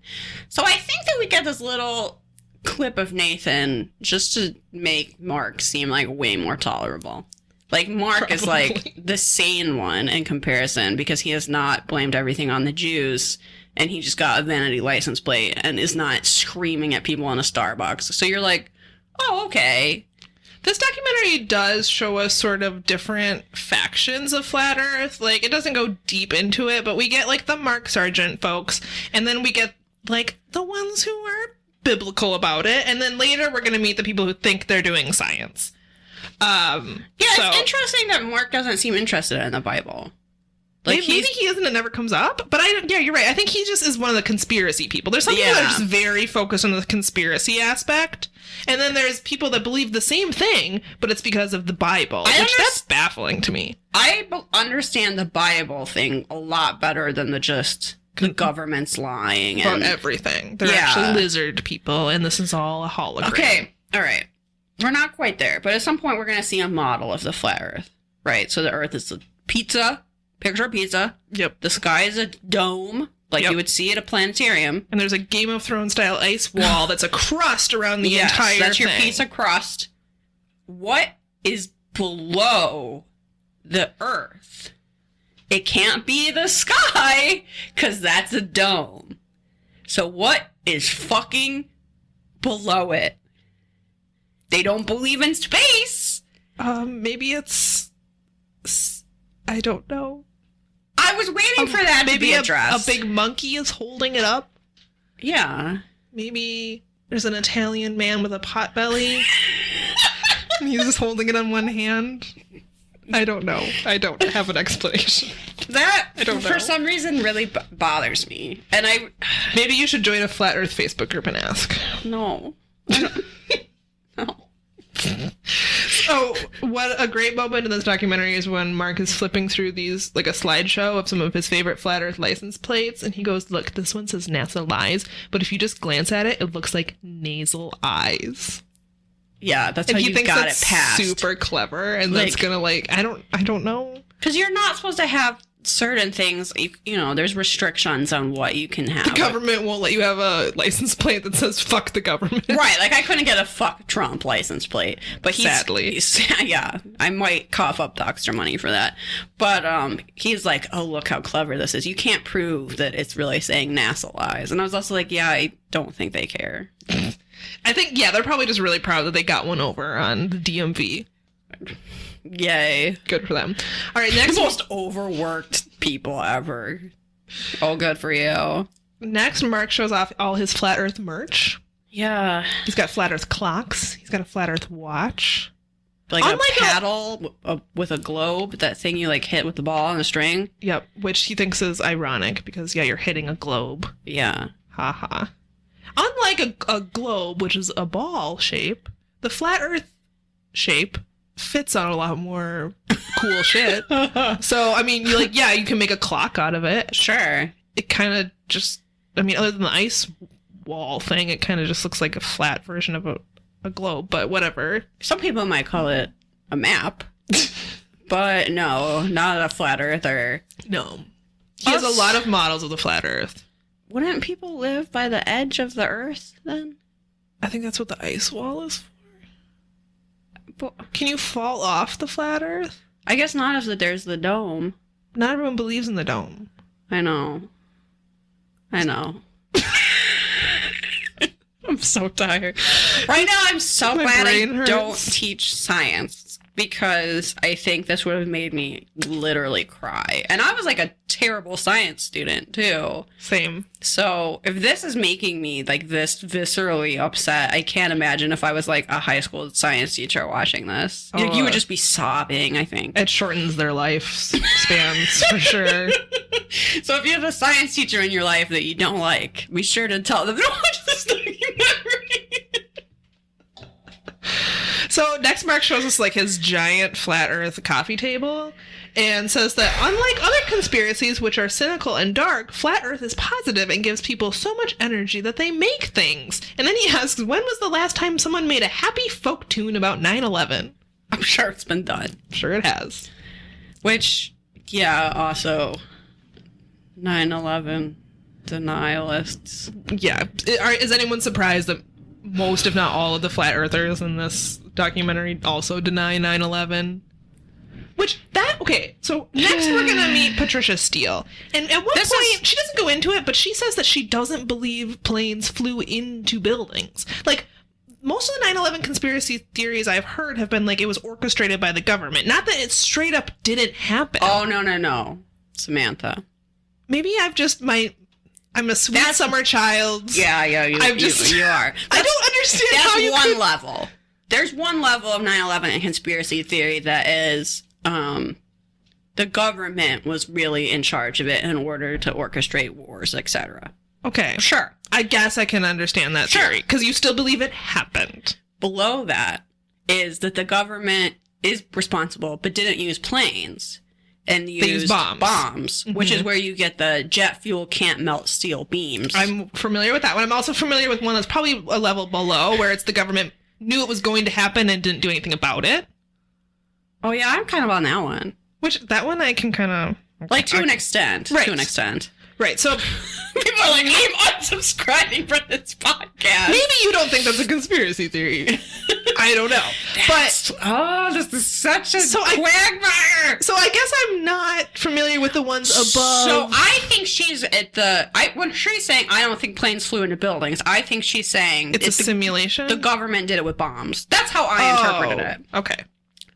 So I think that we get this little clip of Nathan just to make Mark seem like way more tolerable. Like, Mark is like the sane one in comparison because he has not blamed everything on the Jews and he just got a vanity license plate and is not screaming at people in a Starbucks. So you're like, oh, okay. This documentary does show us sort of different factions of Flat Earth. Like, it doesn't go deep into it, but we get, like, the Mark Sargent folks, and then we get, like, the ones who are biblical about it, and then later we're going to meet the people who think they're doing science. It's interesting that Mark doesn't seem interested in the Bible. Like, maybe he isn't, it never comes up, but you're right. I think he just is one of the conspiracy people. There's some people that are just very focused on the conspiracy aspect, and then there's people that believe the same thing, but it's because of the Bible, that's baffling to me. I understand the Bible thing a lot better than the government's lying. About everything. They're actually lizard people, and this is all a hologram. Okay, all right. We're not quite there, but at some point we're going to see a model of the flat Earth, right? So the Earth is a pizza, picture of pizza. Yep. The sky is a dome, like you would see at a planetarium. And there's a Game of Thrones style ice wall that's a crust around the entire thing. That's your piece of crust. What is below the Earth? It can't be the sky, because that's a dome. So what is fucking below it? They don't believe in space. Maybe it's... I don't know. I was waiting for that to be addressed. A big monkey is holding it up. Yeah. Maybe there's an Italian man with a pot belly. And he's just holding it on one hand. I don't know. I don't have an explanation. That, I don't know. for some reason, really bothers me. And Maybe you should join a Flat Earth Facebook group and ask. no. No. Oh, what a great moment in this documentary is when Mark is flipping through these, like a slideshow of some of his favorite Flat Earth license plates, and he goes, look, this one says NASA lies, but if you just glance at it, it looks like nasal eyes. Yeah, that's And how he you thinks got that's it passed. super clever, and that's gonna, like, I don't know. Because you're not supposed to have certain things, you know, there's restrictions on what you can have. The government won't let you have a license plate that says fuck the government. Right, like I couldn't get a fuck Trump license plate. But Sadly. yeah, I might cough up the extra money for that. But he's like, oh, look how clever this is. You can't prove that it's really saying NASA lies. And I was also like, yeah, I don't think they care. I think, yeah, they're probably just really proud that they got one over on the DMV. Yay. Good for them. All right, next. The most overworked people ever. Oh, good for you. Next, Mark shows off all his Flat Earth merch. Yeah. He's got Flat Earth clocks. He's got a Flat Earth watch. Like a paddle with a globe, that thing you like hit with the ball and a string. Yep, which he thinks is ironic because, yeah, you're hitting a globe. Yeah. Haha. Unlike a globe, which is a ball shape, the Flat Earth shape fits on a lot more cool shit. So, I mean, you can make a clock out of it. Sure. It kind of just, I mean, other than the ice wall thing, it kind of just looks like a flat version of a globe, but whatever. Some people might call it a map. But no, not a flat earther. No. He has a lot of models of the Flat Earth. Wouldn't people live by the edge of the earth then? I think that's what the ice wall is for. But Can you fall off the Flat Earth? I guess not if there's the dome. Not everyone believes in the dome. I know. I'm so tired. Right now, I'm so My glad I brain hurts. don't teach science because I think this would have made me literally cry. And I was like a terrible science student too. Same. So if this is making me like this viscerally upset, I can't imagine if I was like a high school science teacher watching this. Like, you would just be sobbing, I think. It shortens their lifespans for sure. So if you have a science teacher in your life that you don't like, be sure to tell them to watch this documentary. So next, Mark shows us like his giant Flat Earth coffee table and says that unlike other conspiracies, which are cynical and dark, Flat Earth is positive and gives people so much energy that they make things. And then he asks, when was the last time someone made a happy folk tune about 9/11? I'm sure it's been done. Sure it has. Which, yeah, also 9/11 denialists. Yeah. Is anyone surprised that most, if not all, of the Flat Earthers in this documentary also deny 9/11? Okay, so next we're going to meet Patricia Steele. And at one point, she doesn't go into it, but she says that she doesn't believe planes flew into buildings. Like, most of the 9/11 conspiracy theories I've heard have been like it was orchestrated by the government. Not that it straight up didn't happen. Oh, no. Samantha. Maybe I'm a sweet summer child. Yeah, you are. I don't understand how you That's one level. There's one level of 9/11 and conspiracy theory that is the government was really in charge of it in order to orchestrate wars, etc. Okay. Sure. I guess I can understand that theory because you still believe it happened. Below that is that the government is responsible but didn't use planes and used bombs, which is where you get the jet fuel can't melt steel beams. I'm familiar with that one. I'm also familiar with one that's probably a level below where it's the government knew it was going to happen and didn't do anything about it. Oh, yeah, I'm kind of on that one. Which, that one I can kind of... Like, to an extent. Right. To an extent. Right, so... People are like, I'm unsubscribing from this podcast. Maybe you don't think that's a conspiracy theory. I don't know. This is such a quagmire. So I guess I'm not familiar with the ones above. So I think she's at when she's saying, I don't think planes flew into buildings, I think she's saying... It's a simulation? The government did it with bombs. That's how I interpreted it. Okay.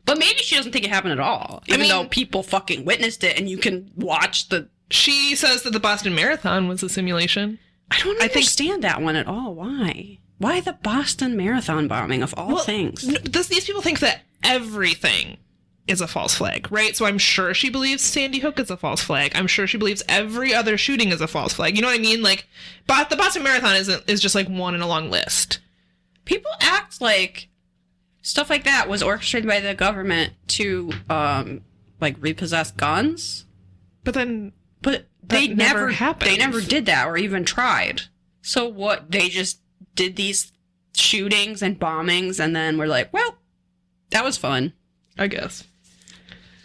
But maybe she doesn't think it happened at all. Even though people fucking witnessed it and you can watch the... She says that the Boston Marathon was a simulation. I don't understand that one at all. Why? Why the Boston Marathon bombing of all things? These people think that everything is a false flag, right? So I'm sure she believes Sandy Hook is a false flag. I'm sure she believes every other shooting is a false flag. You know what I mean? Like, but the Boston Marathon is just like one in a long list. People act like stuff like that was orchestrated by the government to like repossess guns, but they never happened. They never did that or even tried. So what? They just did these shootings and bombings, and then we're like, well, that was fun, I guess.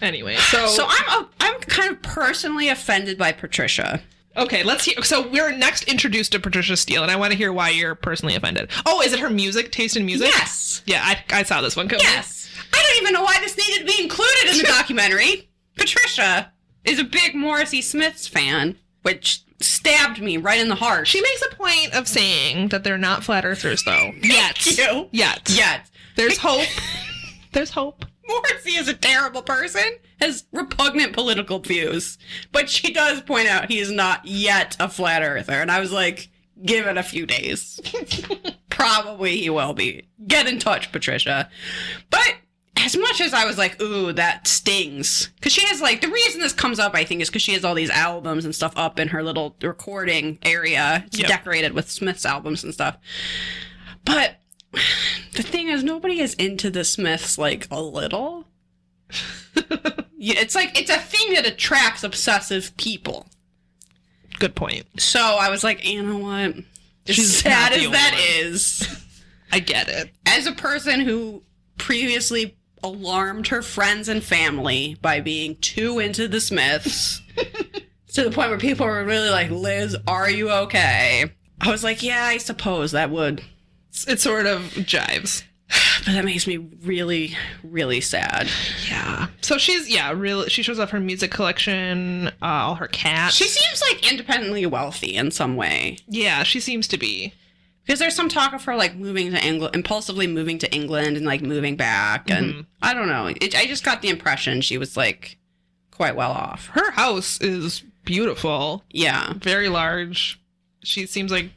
Anyway, so I'm kind of personally offended by Patricia. Okay, let's hear. So we're next introduced to Patricia Steele, and I want to hear why you're personally offended. Oh, is it her music, taste in music? Yes. Yeah, I saw this one coming. Yes. I don't even know why this needed to be included in the documentary. Patricia is a big Morrissey Smiths fan, which stabbed me right in the heart. She makes a point of saying that they're not flat earthers, though. Yet. Yet. There's hope. There's hope. Morrissey is a terrible person, has repugnant political views, but she does point out he is not yet a flat earther, and I was like, give it a few days. Probably he will be. Get in touch, Patricia. But as much as I was like, ooh, that stings, because she has like, the reason this comes up, I think, is because she has all these albums and stuff up in her little recording area. It's decorated with Smith's albums and stuff. But the thing is, nobody is into the Smiths like a little. It's like, it's a thing that attracts obsessive people. Good point. So I was like, you know what? As She's sad not the as only that one. is, I get it. as a person who previously alarmed her friends and family by being too into the Smiths, to the point where people were really like, Liz, are you okay? I was like, yeah, I suppose that would. It sort of jives. But that makes me really, really sad. Yeah. So she's, really, she shows off her music collection, all her cats. She seems like independently wealthy in some way. Yeah, she seems to be. Because there's some talk of her like moving to England, impulsively moving to England and like moving back. And I don't know. I just got the impression she was like quite well off. Her house is beautiful. Yeah. Very large. She seems like,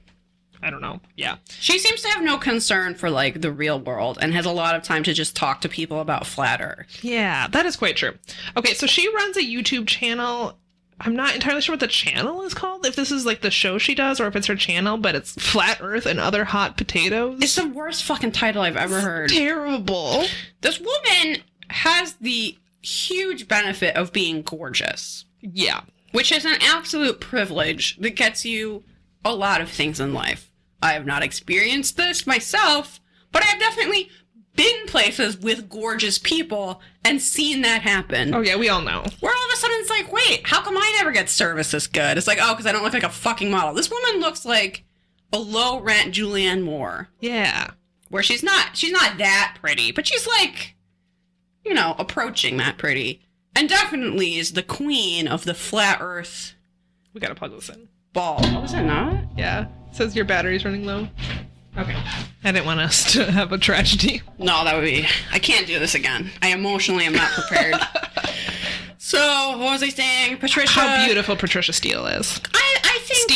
I don't know. Yeah. She seems to have no concern for like the real world and has a lot of time to just talk to people about flat Earth. Yeah, that is quite true. Okay, so she runs a YouTube channel. I'm not entirely sure what the channel is called, if this is like the show she does or if it's her channel, but it's Flat Earth and Other Hot Potatoes. It's the worst fucking title I've ever heard. Terrible. This woman has the huge benefit of being gorgeous. Yeah. Which is an absolute privilege that gets you a lot of things in life. I have not experienced this myself, but I've definitely been places with gorgeous people and seen that happen. Oh, yeah, we all know. Where all of a sudden it's like, wait, how come I never get service this good? It's like, oh, because I don't look like a fucking model. This woman looks like a low-rent Julianne Moore. Yeah. Where she's not that pretty, but she's like, you know, approaching that pretty. And definitely is the queen of the flat Earth We gotta plug this in. ball. Oh, is it not? Yeah. It says your battery's running low. Okay. I didn't want us to have a tragedy. No, that would be... I can't do this again. I emotionally am not prepared. So, what was I saying? Patricia... How beautiful Patricia Steele is. I think...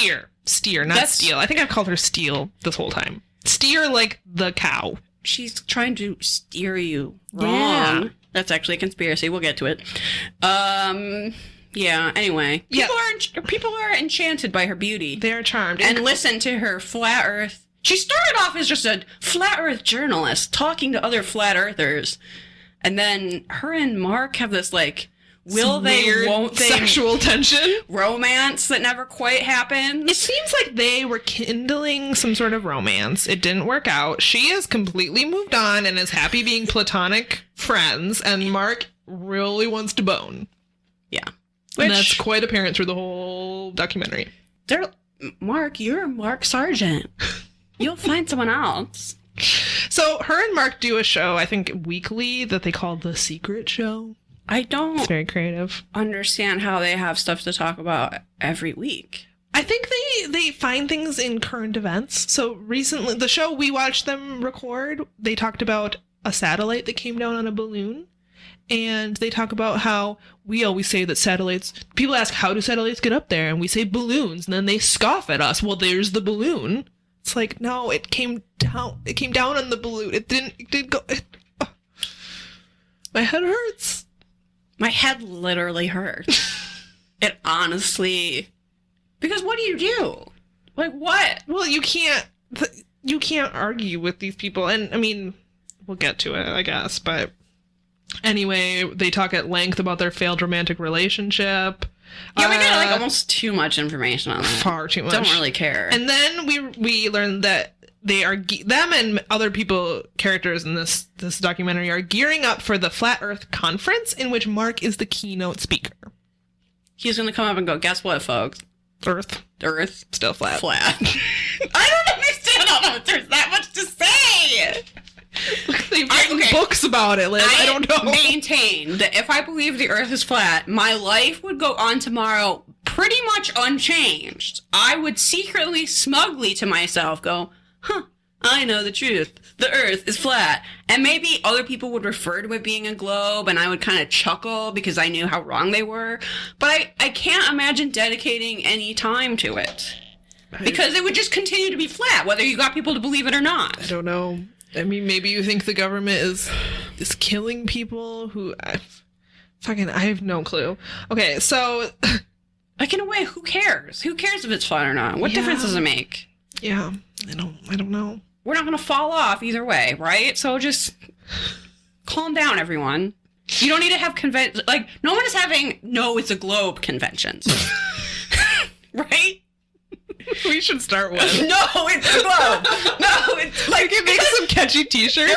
Steer, not That's- Steele. I think I've called her Steele this whole time. Steer like the cow. She's trying to steer you wrong. Yeah. That's actually a conspiracy. We'll get to it. Yeah, anyway. People are enchanted by her beauty. They're charmed. And listen to her flat earth. She started off as just a flat earth journalist talking to other flat earthers. And then her and Mark have this like will they, weird won't they sexual tension. romance that never quite happens. It seems like they were kindling some sort of romance. It didn't work out. She is completely moved on and is happy being platonic friends, and Mark really wants to bone. Yeah. And that's quite apparent through the whole documentary. Mark, you're Mark Sargent. You'll find someone else. So her and Mark do a show, I think weekly, that they call The Secret Show. I don't It's very creative. understand how they have stuff to talk about every week. I think they find things in current events. So recently, the show we watched them record, they talked about a satellite that came down on a balloon. And they talk about how we always say that satellites, people ask, how do satellites get up there? And we say balloons, and then they scoff at us. Well, there's the balloon. It's like, no, it came down. It came down on the balloon. It didn't go. My head hurts. My head literally hurts. It honestly... Because what do you do? Like, what? Well, you can't argue with these people. And, I mean, we'll get to it, I guess. But anyway, they talk at length about their failed romantic relationship. Yeah, we got, like, almost too much information on that. Far too much. Don't really care. And then we learn that they are them and other characters in this documentary are gearing up for the Flat Earth Conference, in which Mark is the keynote speaker. He's going to come up and go, guess what, folks? Earth still flat. I don't understand how there's that much to say. They've written books about it, Liz. I don't know. Maintain that if I believe the Earth is flat, my life would go on tomorrow pretty much unchanged. I would secretly, smugly to myself go, I know the truth. The Earth is flat. And maybe other people would refer to it being a globe, and I would kind of chuckle because I knew how wrong they were. But I can't imagine dedicating any time to it. Because it would just continue to be flat, whether you got people to believe it or not. I don't know. I mean, maybe you think the government is killing people who... I have no clue. Okay, so... Like, in a way, who cares? Who cares if it's flat or not? What difference does it make? Yeah, I don't know. We're not going to fall off either way, right? So just calm down, everyone. You don't need to have like, no one is having, no, it's a globe conventions. Right? We should start with. No, it's a globe. No, it's like, it makes some catchy t-shirts.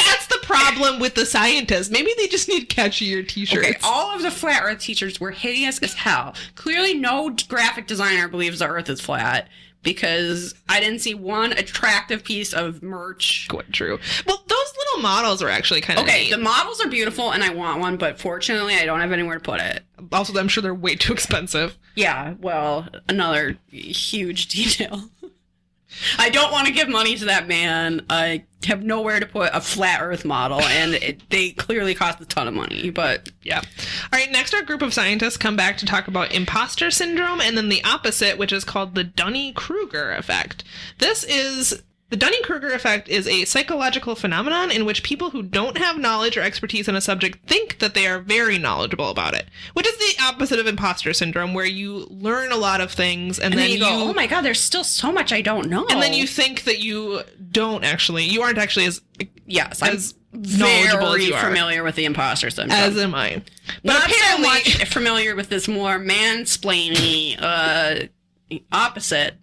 That's the problem with the scientists. Maybe they just need catchier t-shirts. Okay, all of the flat Earth teachers were hideous as hell. Clearly, no graphic designer believes the Earth is flat. Because I didn't see one attractive piece of merch. Quite true. Well, those little models are actually kind of neat. The models are beautiful, and I want one, but fortunately, I don't have anywhere to put it. Also, I'm sure they're way too expensive. Yeah, well, another huge detail. I don't want to give money to that man. I have nowhere to put a flat Earth model, and they clearly cost a ton of money, but... Yeah. All right, next our group of scientists come back to talk about imposter syndrome, and then the opposite, which is called the Dunning-Kruger effect. The Dunning-Kruger effect is a psychological phenomenon in which people who don't have knowledge or expertise in a subject think that they are very knowledgeable about it, which is the opposite of imposter syndrome, where you learn a lot of things and then you go, oh my god, there's still so much I don't know. And then you think that you aren't actually as knowledgeable as you are. Very familiar with the imposter syndrome. As am I. But not so much familiar with this more mansplaining opposite.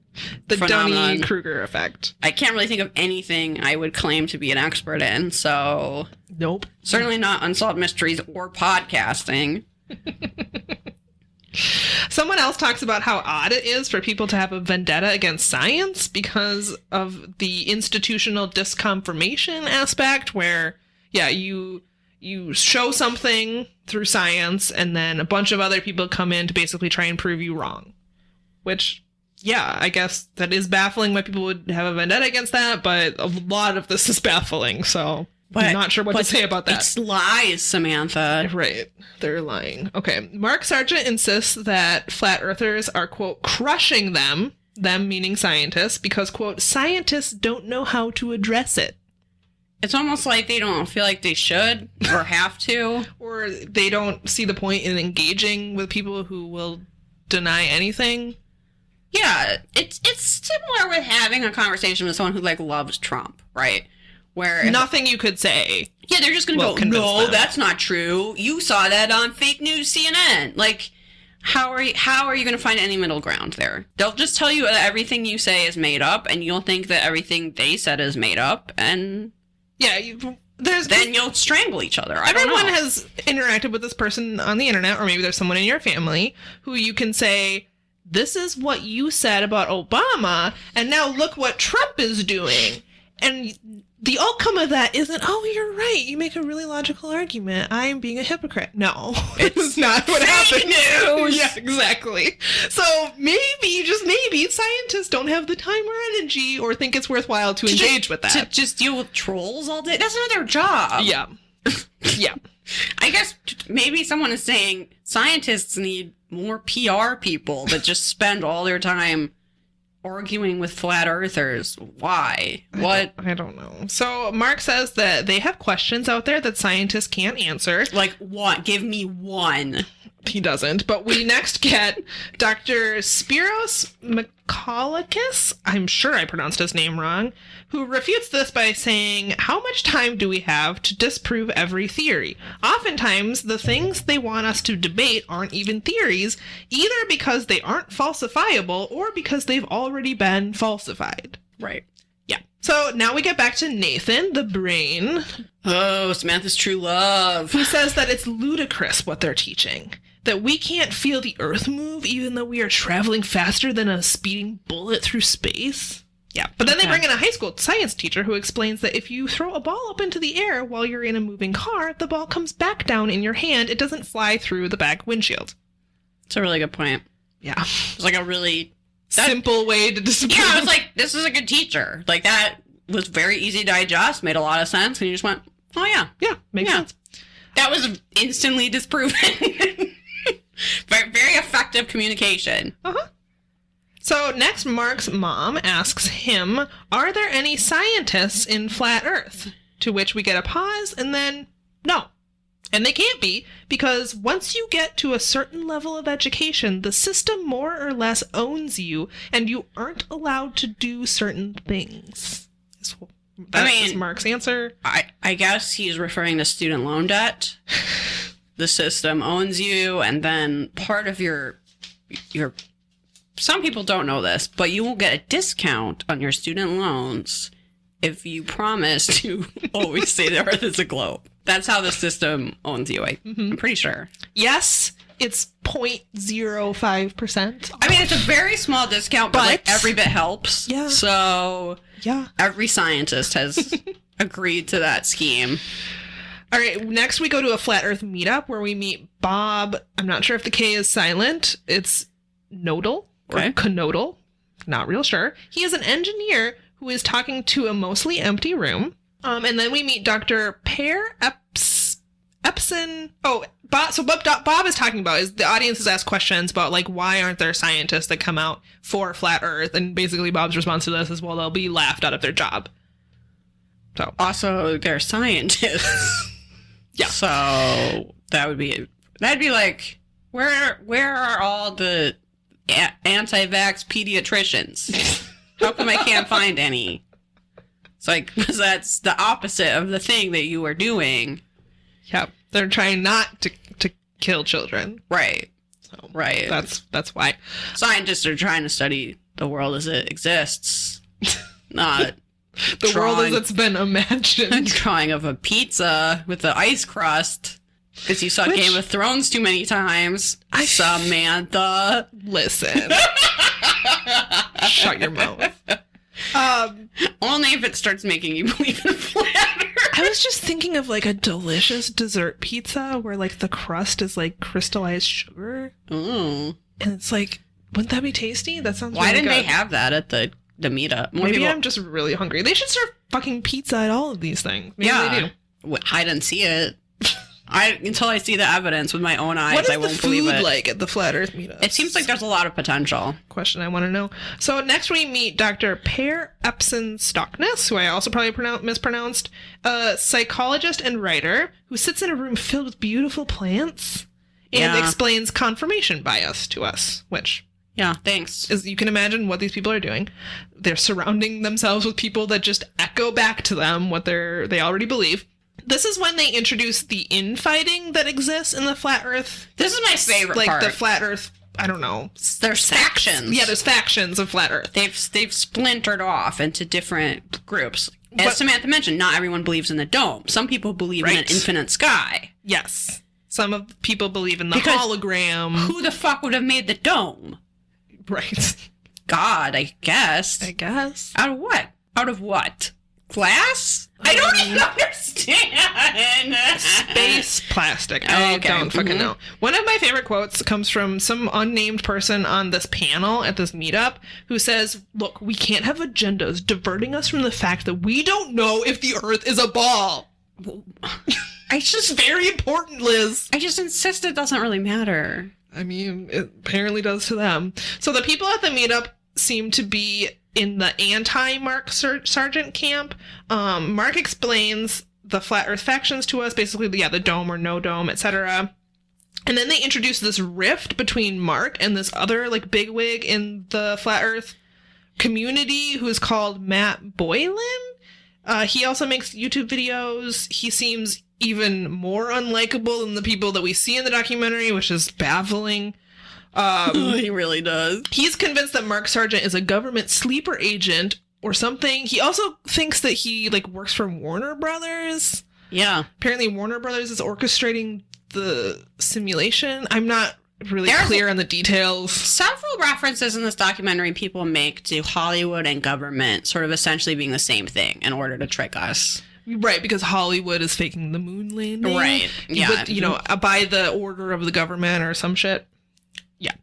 The Dunning-Kruger effect. I can't really think of anything I would claim to be an expert in, so... Nope. Certainly not Unsolved Mysteries or podcasting. Someone else talks about how odd it is for people to have a vendetta against science because of the institutional disconfirmation aspect where, you show something through science and then a bunch of other people come in to basically try and prove you wrong. Which... yeah, I guess that is baffling why people would have a vendetta against that, but a lot of this is baffling, so I'm not sure what to say about that. It's lies, Samantha. Right. They're lying. Okay. Mark Sargent insists that flat earthers are, quote, crushing them meaning scientists, because, quote, scientists don't know how to address it. It's almost like they don't feel like they should or have to. Or they don't see the point in engaging with people who will deny anything. Yeah, it's similar with having a conversation with someone who, like, loves Trump, right? Where nothing you could say. Yeah, they're just going to go, no, that's not true. You saw that on fake news CNN. Like, how are you going to find any middle ground there? They'll just tell you that everything you say is made up, and you'll think that everything they said is made up, and... yeah, then you'll strangle each other. Everyone has interacted with this person on the internet, or maybe there's someone in your family who you can say... this is what you said about Obama, and now look what Trump is doing. And the outcome of that isn't, oh, you're right, you make a really logical argument. I am being a hypocrite. No, it's not what happened. News. Yeah, exactly. So maybe, just maybe, scientists don't have the time or energy or think it's worthwhile to engage with that. To just deal with trolls all day? That's not their job. Yeah. Yeah. I guess maybe someone is saying scientists need more PR people that just spend all their time arguing with flat earthers? Why? What? I don't know. So Mark says that they have questions out there that scientists can't answer. Like, what? Give me one. He doesn't. But we next get Dr. Spiros Mikolakis, I'm sure I pronounced his name wrong, who refutes this by saying, how much time do we have to disprove every theory? Oftentimes, the things they want us to debate aren't even theories, either because they aren't falsifiable or because they've already been falsified. Right. Yeah. So now we get back to Nathan, the brain, Oh, Samantha's true love. who says that it's ludicrous what they're teaching. That we can't feel the Earth move even though we are traveling faster than a speeding bullet through space. Yeah, but then they bring in a high school science teacher who explains that if you throw a ball up into the air while you're in a moving car, the ball comes back down in your hand. It doesn't fly through the back windshield. It's a really good point. Yeah. It's like a really Simple way to disprove. Yeah, I was like, this is a good teacher. Like, that was very easy to digest, made a lot of sense, and you just went, oh, yeah. Yeah, makes Yeah. sense. That was instantly disproven. Very effective communication. Uh-huh. So next, Mark's mom asks him, are there any scientists in Flat Earth? To which we get a pause and then, no. And they can't be, because once you get to a certain level of education, the system more or less owns you, and you aren't allowed to do certain things. That is Mark's answer. I guess he's referring to student loan debt. The system owns you, and then part of your some people don't know this, but you will get a discount on your student loans if you promise to always say the Earth is a globe. That's how the system owns you. I'm pretty sure. Yes, it's 0.05%. I mean, it's a very small discount, but like, every bit helps. Yeah. So yeah, every scientist has agreed to that scheme. All right, next we go to a Flat Earth meetup where we meet Bob. I'm not sure if the K is silent. It's Nodal or Canodal. Not real sure. He is an engineer who is talking to a mostly empty room. And then we meet Dr. Per Epson. Oh, Bob, so what Bob is talking about is the audience has asked questions about, like, why aren't there scientists that come out for Flat Earth? And basically Bob's response to this is, well, they'll be laughed out of their job. So also, they're scientists. Yeah. So that'd be like, where are all the anti-vax pediatricians? How come I can't find any? It's like, because that's the opposite of the thing that you are doing. Yeah, they're trying not to kill children. Right. So right. That's why scientists are trying to study the world as it exists, not the world as it's been imagined. Drawing of a pizza with the ice crust. Because you saw Game of Thrones too many times. Samantha. Listen. Shut your mouth. Only if it starts making you believe in flat Earth. I was just thinking of like a delicious dessert pizza where like the crust is like crystallized sugar. Ooh. And it's like, wouldn't that be tasty? That sounds Why really didn't good. they have that at the meetup? Maybe I'm just really hungry. They should serve fucking pizza at all of these things. Maybe they do. I didn't see it. Until I see the evidence with my own eyes, I won't believe it. What is the food like at the Flat Earth meetup? It seems like there's a lot of potential. Question I want to know. So next we meet Dr. Per Epson Stockness, who I also probably mispronounced, a psychologist and writer who sits in a room filled with beautiful plants and explains confirmation bias to us, which... Yeah, thanks. As you can imagine what these people are doing. They're surrounding themselves with people that just echo back to them what they already believe. This is when they introduce the infighting that exists in the Flat Earth. This is my favorite part. Like the Flat Earth, I don't know. There's factions. Yeah, there's factions of Flat Earth. They've splintered off into different groups. As Samantha mentioned, not everyone believes in the dome. Some people believe in an infinite sky. Yes. Some of the people believe in the hologram. Who the fuck would have made the dome? Right. God, I guess. Out of what? Out of what? Glass? I don't even understand. Space plastic. I don't fucking know. One of my favorite quotes comes from some unnamed person on this panel at this meetup who says, look, we can't have agendas diverting us from the fact that we don't know if the Earth is a ball. It's just very important, Liz. I just insist it doesn't really matter. I mean, it apparently does to them. So the people at the meetup seem to be in the anti-Mark Sargent camp. Mark explains the Flat Earth factions to us, basically, the dome or no dome, etc. And then they introduce this rift between Mark and this other, like, bigwig in the Flat Earth community who is called Matt Boylan. He also makes YouTube videos. He seems even more unlikable than the people that we see in the documentary, which is baffling. He really does. He's convinced that Mark Sargent is a government sleeper agent or something. He also thinks that he, like, works for Warner Brothers. Yeah. Apparently Warner Brothers is orchestrating the simulation. I'm not really clear on the details. Several references in this documentary people make to Hollywood and government sort of essentially being the same thing in order to trick us. Right, because Hollywood is faking the moon landing. Right, yeah. But, you know, by the order of the government or some shit. Yeah.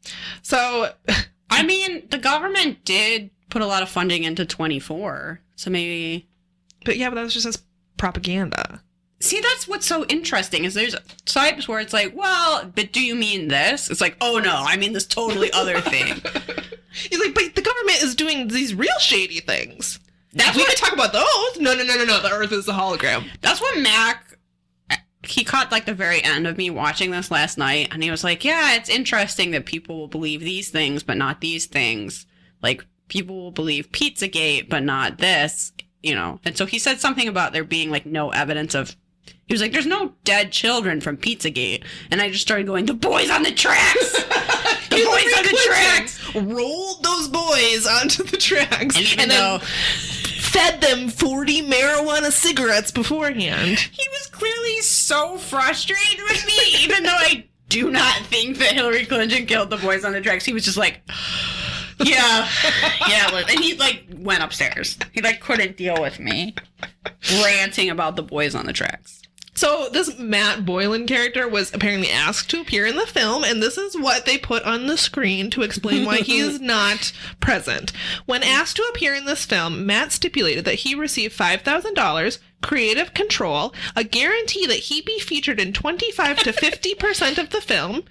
So, I mean, the government did put a lot of funding into 24, so maybe... But that was just as propaganda. See, that's what's so interesting, is there's types where it's like, well, but do you mean this? It's like, oh no, I mean this totally other thing. He's like, but the government is doing these real shady things. That's we what could talk about those. No, the Earth is a hologram. That's what Mac... He caught, like, the very end of me watching this last night, and he was like, yeah, it's interesting that people will believe these things, but not these things. Like, people will believe Pizzagate, but not this, you know. And so he said something about there being, like, no evidence of... He was like, there's no dead children from Pizzagate. And I just started going, the boys on the tracks! The boys on the tracks! Rolled those boys onto the tracks. And even then fed them 40 marijuana cigarettes beforehand. He was clearly so frustrated with me, even though I do not think that Hillary Clinton killed the boys on the tracks. He was just like, yeah. And he, like, went upstairs. He, like, couldn't deal with me ranting about the boys on the tracks. So this Matt Boylan character was apparently asked to appear in the film, and this is what they put on the screen to explain why he is not present. When asked to appear in this film, Matt stipulated that he receive $5,000, creative control, a guarantee that he be featured in 25 to 50% of the film,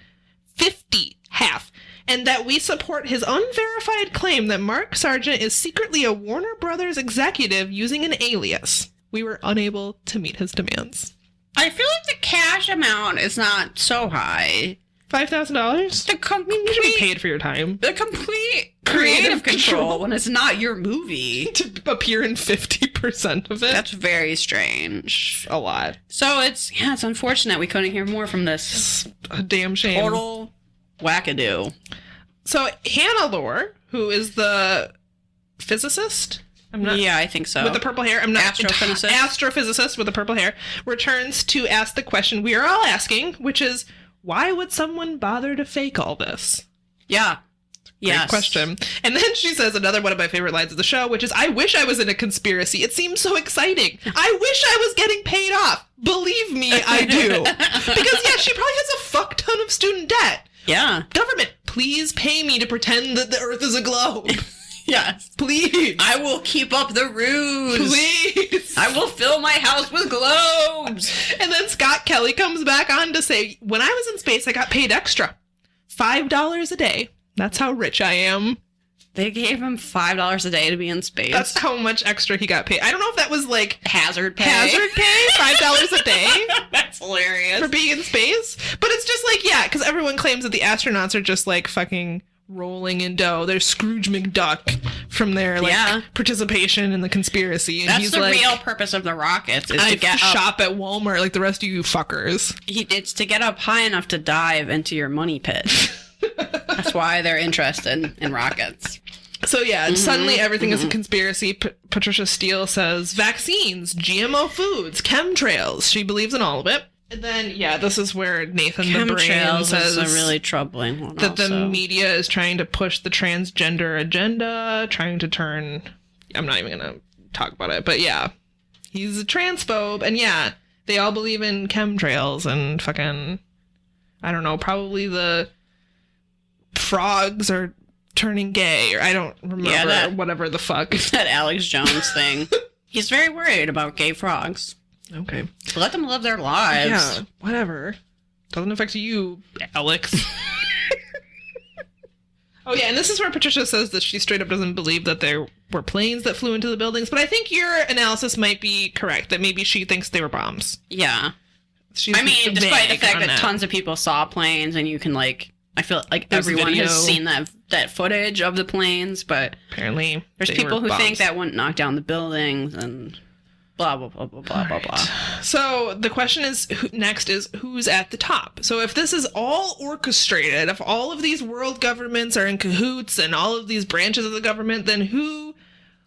50, half, and that we support his unverified claim that Mark Sargent is secretly a Warner Brothers executive using an alias. We were unable to meet his demands. I feel like the cash amount is not so high. $5,000? The complete, you should be paid for your time. The complete creative control when it's not your movie. To appear in 50% of it? That's very strange. A lot. So it's unfortunate we couldn't hear more from this. It's a damn shame. Total wackadoo. So Hannah Lore, who is the physicist... I think so. With the purple hair. I'm not astrophysicist with the purple hair. Returns to ask the question we are all asking, which is, why would someone bother to fake all this? Yeah. Great question. And then she says another one of my favorite lines of the show, which is, I wish I was in a conspiracy. It seems so exciting. I wish I was getting paid off. Believe me, I do. Because, she probably has a fuck ton of student debt. Yeah. Government, please pay me to pretend that the Earth is a globe. Yes. Please. I will keep up the ruse. Please. I will fill my house with globes. And then Scott Kelly comes back on to say, when I was in space, I got paid extra. $5 a day. That's how rich I am. They gave him $5 a day to be in space. That's how much extra he got paid. I don't know if that was like hazard pay. $5 a day. That's hilarious. For being in space. But it's just like, because everyone claims that the astronauts are just like fucking rolling in dough. There's Scrooge McDuck from their participation in the conspiracy. And that's the real purpose of the rockets. Is to get shop at Walmart like the rest of you fuckers. It's to get up high enough to dive into your money pit. That's why they're interested in rockets. So suddenly everything is a conspiracy. Patricia Steele says vaccines, GMO foods, chemtrails. She believes in all of it. And then, this is where Nathan the Brain says is a really troubling one. That the media is trying to push the transgender agenda, trying to turn... I'm not even going to talk about it, but he's a transphobe. And they all believe in chemtrails and fucking... I don't know, probably the frogs are turning gay, or I don't remember, whatever the fuck. That Alex Jones thing. He's very worried about gay frogs. Okay. Let them live their lives. Yeah, whatever. Doesn't affect you, Alex. Oh, yeah, and this is where Patricia says that she straight up doesn't believe that there were planes that flew into the buildings, but I think your analysis might be correct, that maybe she thinks they were bombs. Yeah. She's despite the vague fact on that tons of people saw planes, and you can, like, I feel like There's everyone video. has seen that footage of the planes, but Apparently, there's they people were who think bombs. that wouldn't knock down the buildings, and blah, blah, blah, blah, blah, blah, blah. So the question is, next is, who's at the top? So if this is all orchestrated, if all of these world governments are in cahoots and all of these branches of the government, then who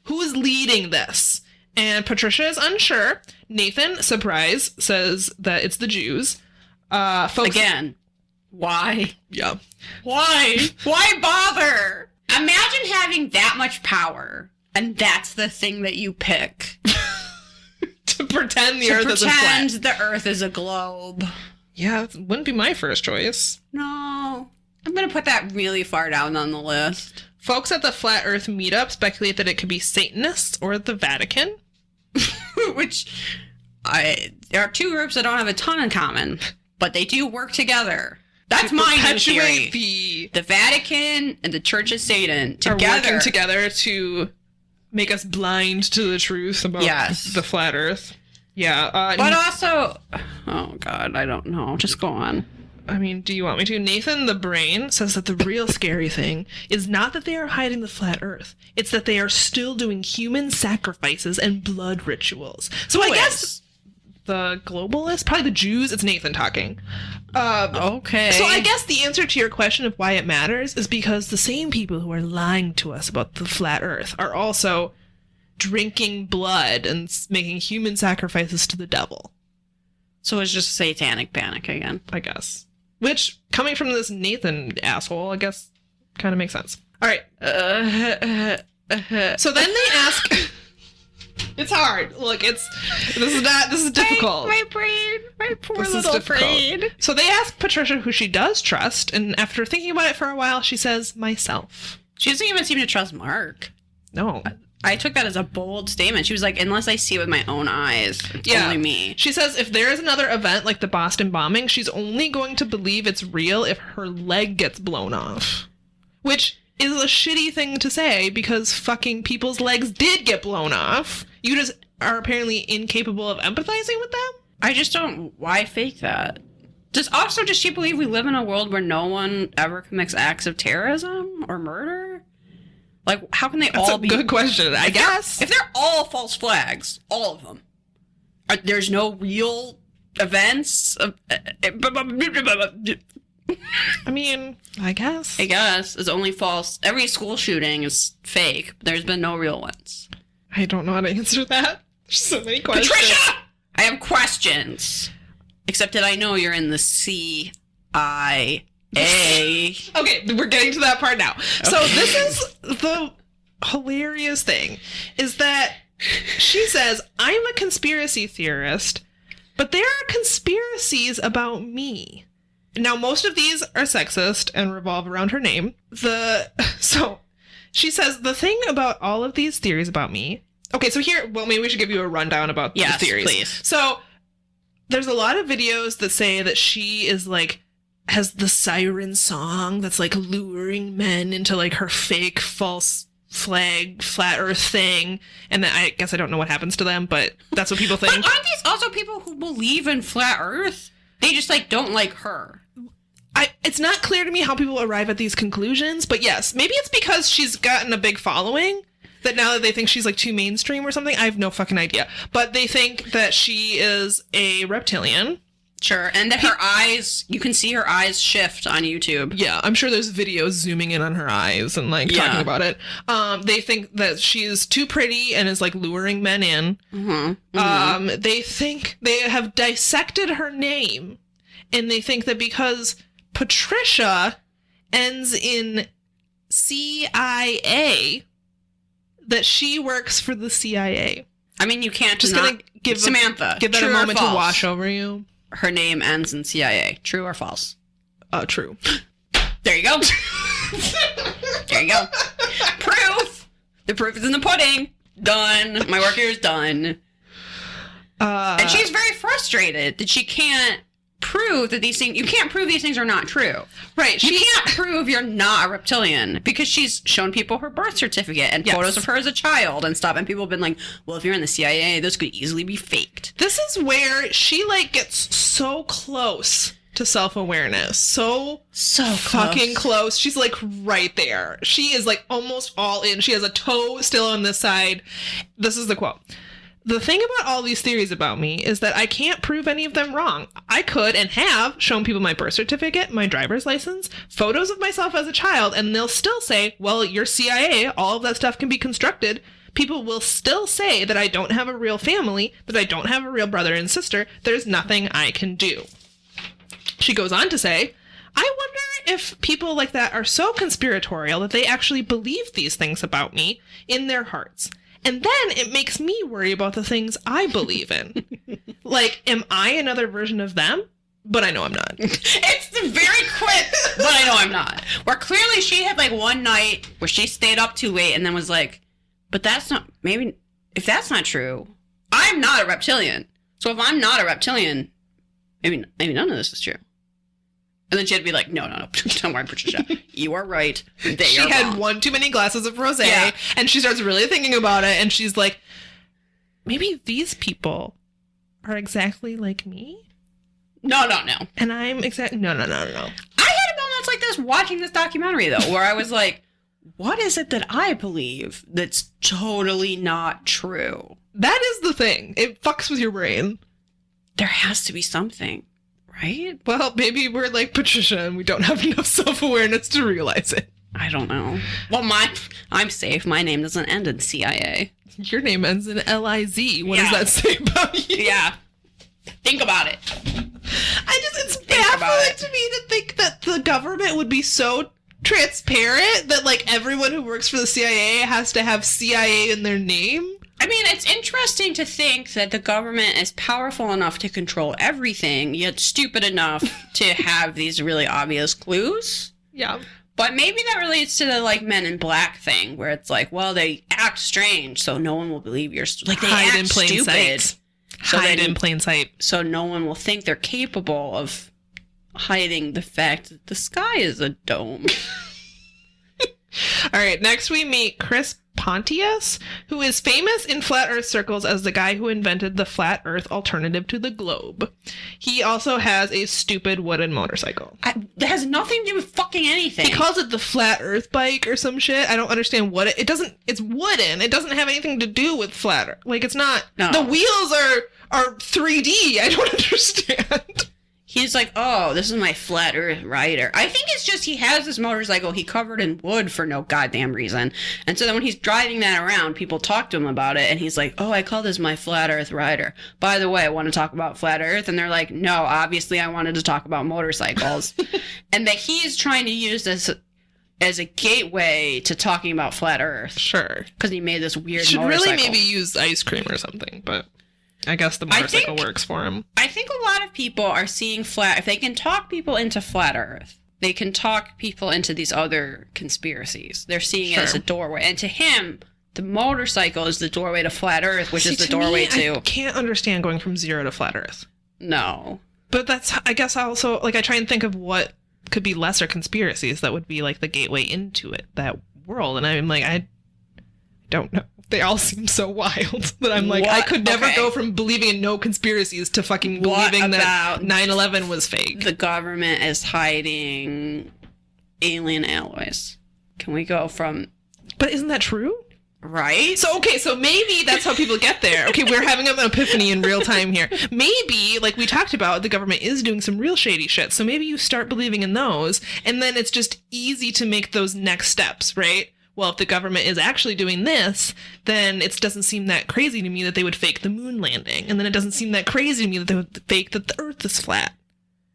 is leading this? And Patricia is unsure. Nathan, surprise, says that it's the Jews. Folks, Again, why? yeah. Why? Why bother? Imagine having that much power, and that's the thing that you pick. To pretend the To Earth isn't flat. pretend the Earth is a globe. Yeah, it wouldn't be my first choice. No. I'm going to put that really far down on the list. Folks at the Flat Earth meetup speculate that it could be Satanists or the Vatican. Which, there are two groups that don't have a ton in common, but they do work together. That's my new Perpetuate theory. The Vatican and the Church of Satan are together. working together to make us blind to the truth about the flat Earth. Yeah. But also, oh God, I don't know. Just go on. I mean, do you want me to? Nathan the Brain says that the real scary thing is not that they are hiding the flat Earth. It's that they are still doing human sacrifices and blood rituals. So I guess the globalists, probably the Jews, it's Nathan talking. Okay. So I guess the answer to your question of why it matters is because the same people who are lying to us about the flat Earth are also drinking blood and making human sacrifices to the devil. So it's just satanic panic again. I guess. Which, coming from this Nathan asshole, I guess kind of makes sense. All right. So then they ask... It's hard. Look, this is difficult. My brain, my poor This is little difficult. brain. So they ask Patricia who she does trust, and after thinking about it for a while, she says, myself. She doesn't even seem to trust Mark. No. I took that as a bold statement. She was like, unless I see it with my own eyes, it's only me. She says if there is another event like the Boston bombing, she's only going to believe it's real if her leg gets blown off. Which is a shitty thing to say because fucking people's legs did get blown off. You just are apparently incapable of empathizing with them? I just don't... Why fake that? Does she believe we live in a world where no one ever commits acts of terrorism or murder? Like, how can they That's all a be... good question, I guess. If they're all false flags, all of them, there's no real events... I mean, I guess. I guess it's only false. Every school shooting is fake. But there's been no real ones. I don't know how to answer that. There's so many questions. Patricia! I have questions. Except that I know you're in the CIA. Okay, we're getting to that part now. Okay. So this is the hilarious thing, is that she says, I'm a conspiracy theorist, but there are conspiracies about me. Now, most of these are sexist and revolve around her name. So she says, the thing about all of these theories about me... Okay, so here, well, maybe we should give you a rundown about the theories. Please. So there's a lot of videos that say that she is like, has the siren song that's like luring men into like her fake false flag flat earth thing, and then I guess I don't know what happens to them, but that's what people think. But aren't these also people who believe in flat earth? They just like don't like her. It's not clear to me how people arrive at these conclusions, but yes, maybe it's because she's gotten a big following that now that they think she's like too mainstream or something. I have no fucking idea, but they think that she is a reptilian. Sure, and that her eyes, you can see her eyes shift on YouTube. Yeah, I'm sure there's videos zooming in on her eyes and like talking about it. They think that she's too pretty and is like luring men in. Mm-hmm. Mm-hmm. They think they have dissected her name, and they think that because Patricia ends in CIA, that she works for the CIA. I mean, you can't just gonna give Samantha. Give that a moment to wash over you. Her name ends in CIA. True or false? True. There you go. There you go. Proof. The proof is in the pudding. Done. My work here is done. And she's very frustrated that she can't prove that these things, you can't prove these things are not true. Right. You can't prove you're not a reptilian because she's shown people her birth certificate and photos of her as a child and stuff. And people have been like, well, if you're in the CIA, this could easily be faked. This is where she like gets so close to self-awareness. So fucking close. She's like right there. She is like almost all in. She has a toe still on this side. This is the quote. The thing about all these theories about me is that I can't prove any of them wrong. I could and have shown people my birth certificate, my driver's license, photos of myself as a child, and they'll still say, well, you're CIA, all of that stuff can be constructed. People will still say that I don't have a real family, that I don't have a real brother and sister. There's nothing I can do. She goes on to say, I wonder if people like that are so conspiratorial that they actually believe these things about me in their hearts. And then it makes me worry about the things I believe in. Like, am I another version of them? But I know I'm not. It's the very quick, but I know I'm not. Where clearly she had like one night where she stayed up too late and then was like, but that's not, maybe, if that's not true, I'm not a reptilian. So if I'm not a reptilian, maybe none of this is true. And then she had to be like, no, don't worry, Patricia. You are right. She had wrong. one too many glasses of rosé, and she starts really thinking about it, and she's like, maybe these people are exactly like me? No. And I'm exactly... No. I had moments like this watching this documentary, though, where I was like, what is it that I believe that's totally not true? That is the thing. It fucks with your brain. There has to be something. Right? Well, maybe we're like Patricia and we don't have enough self-awareness to realize it. I don't know. Well, I'm safe. My name doesn't end in CIA. Your name ends in L-I-Z. What does that say about you? Yeah. Think about it. It's baffling to me to think that the government would be so transparent that like everyone who works for the CIA has to have CIA in their name. I mean, it's interesting to think that the government is powerful enough to control everything, yet stupid enough to have these really obvious clues. Yeah. But maybe that relates to the, like, Men in Black thing, where it's like, well, they act strange, so no one will believe you're... Like, they hide act in plain stupid. sight. Hide in plain sight. So no one will think they're capable of hiding the fact that the sky is a dome. All right, next we meet Chris Pontius, who is famous in flat earth circles as the guy who invented the flat earth alternative to the globe. He also has a stupid wooden motorcycle. That has nothing to do with fucking anything. He calls it the flat earth bike or some shit. I don't understand what it doesn't, it's wooden. It doesn't have anything to do with flat earth. Like, it's not, the wheels are 3D. I don't understand. He's like, oh, this is my flat earth rider. I think it's just he has this motorcycle he covered in wood for no goddamn reason. And so then when he's driving that around, people talk to him about it. And he's like, oh, I call this my flat earth rider. By the way, I want to talk about flat earth. And they're like, no, obviously I wanted to talk about motorcycles. And that he's trying to use this as a gateway to talking about flat earth. Sure. Because he made this weird Should motorcycle. really maybe use ice cream or something, but... I guess the motorcycle works for him. I think a lot of people are seeing if they can talk people into flat earth, they can talk people into these other conspiracies. They're seeing it as a doorway. And to him, the motorcycle is the doorway to flat earth, which is the doorway to... I can't understand going from zero to flat earth. No. But that's, I guess also, like, I try and think of what could be lesser conspiracies that would be, like, the gateway into it, that world. And I'm like, I don't know. They all seem so wild that I'm like, I could never go from believing in no conspiracies to fucking believing that 9/11 was fake. The government is hiding alien alloys. Can we go from... But isn't that true? Right? So, okay, so maybe that's how people get there. Okay, we're having an epiphany in real time here. Maybe, like we talked about, the government is doing some real shady shit. So maybe you start believing in those, and then it's just easy to make those next steps, right? Well, if the government is actually doing this, then it doesn't seem that crazy to me that they would fake the moon landing. And then it doesn't seem that crazy to me that they would fake that the Earth is flat.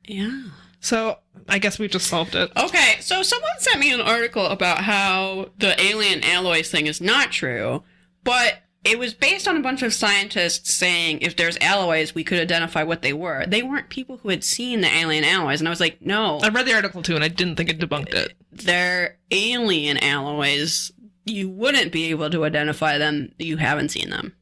Yeah. So I guess we just solved it. Okay, so someone sent me an article about how the alien alloys thing is not true, but it was based on a bunch of scientists saying if there's alloys, we could identify what they were. They weren't people who had seen the alien alloys, and I was like, no. I read the article too, and I didn't think it debunked it. They're alien alloys. You wouldn't be able to identify them. You haven't seen them.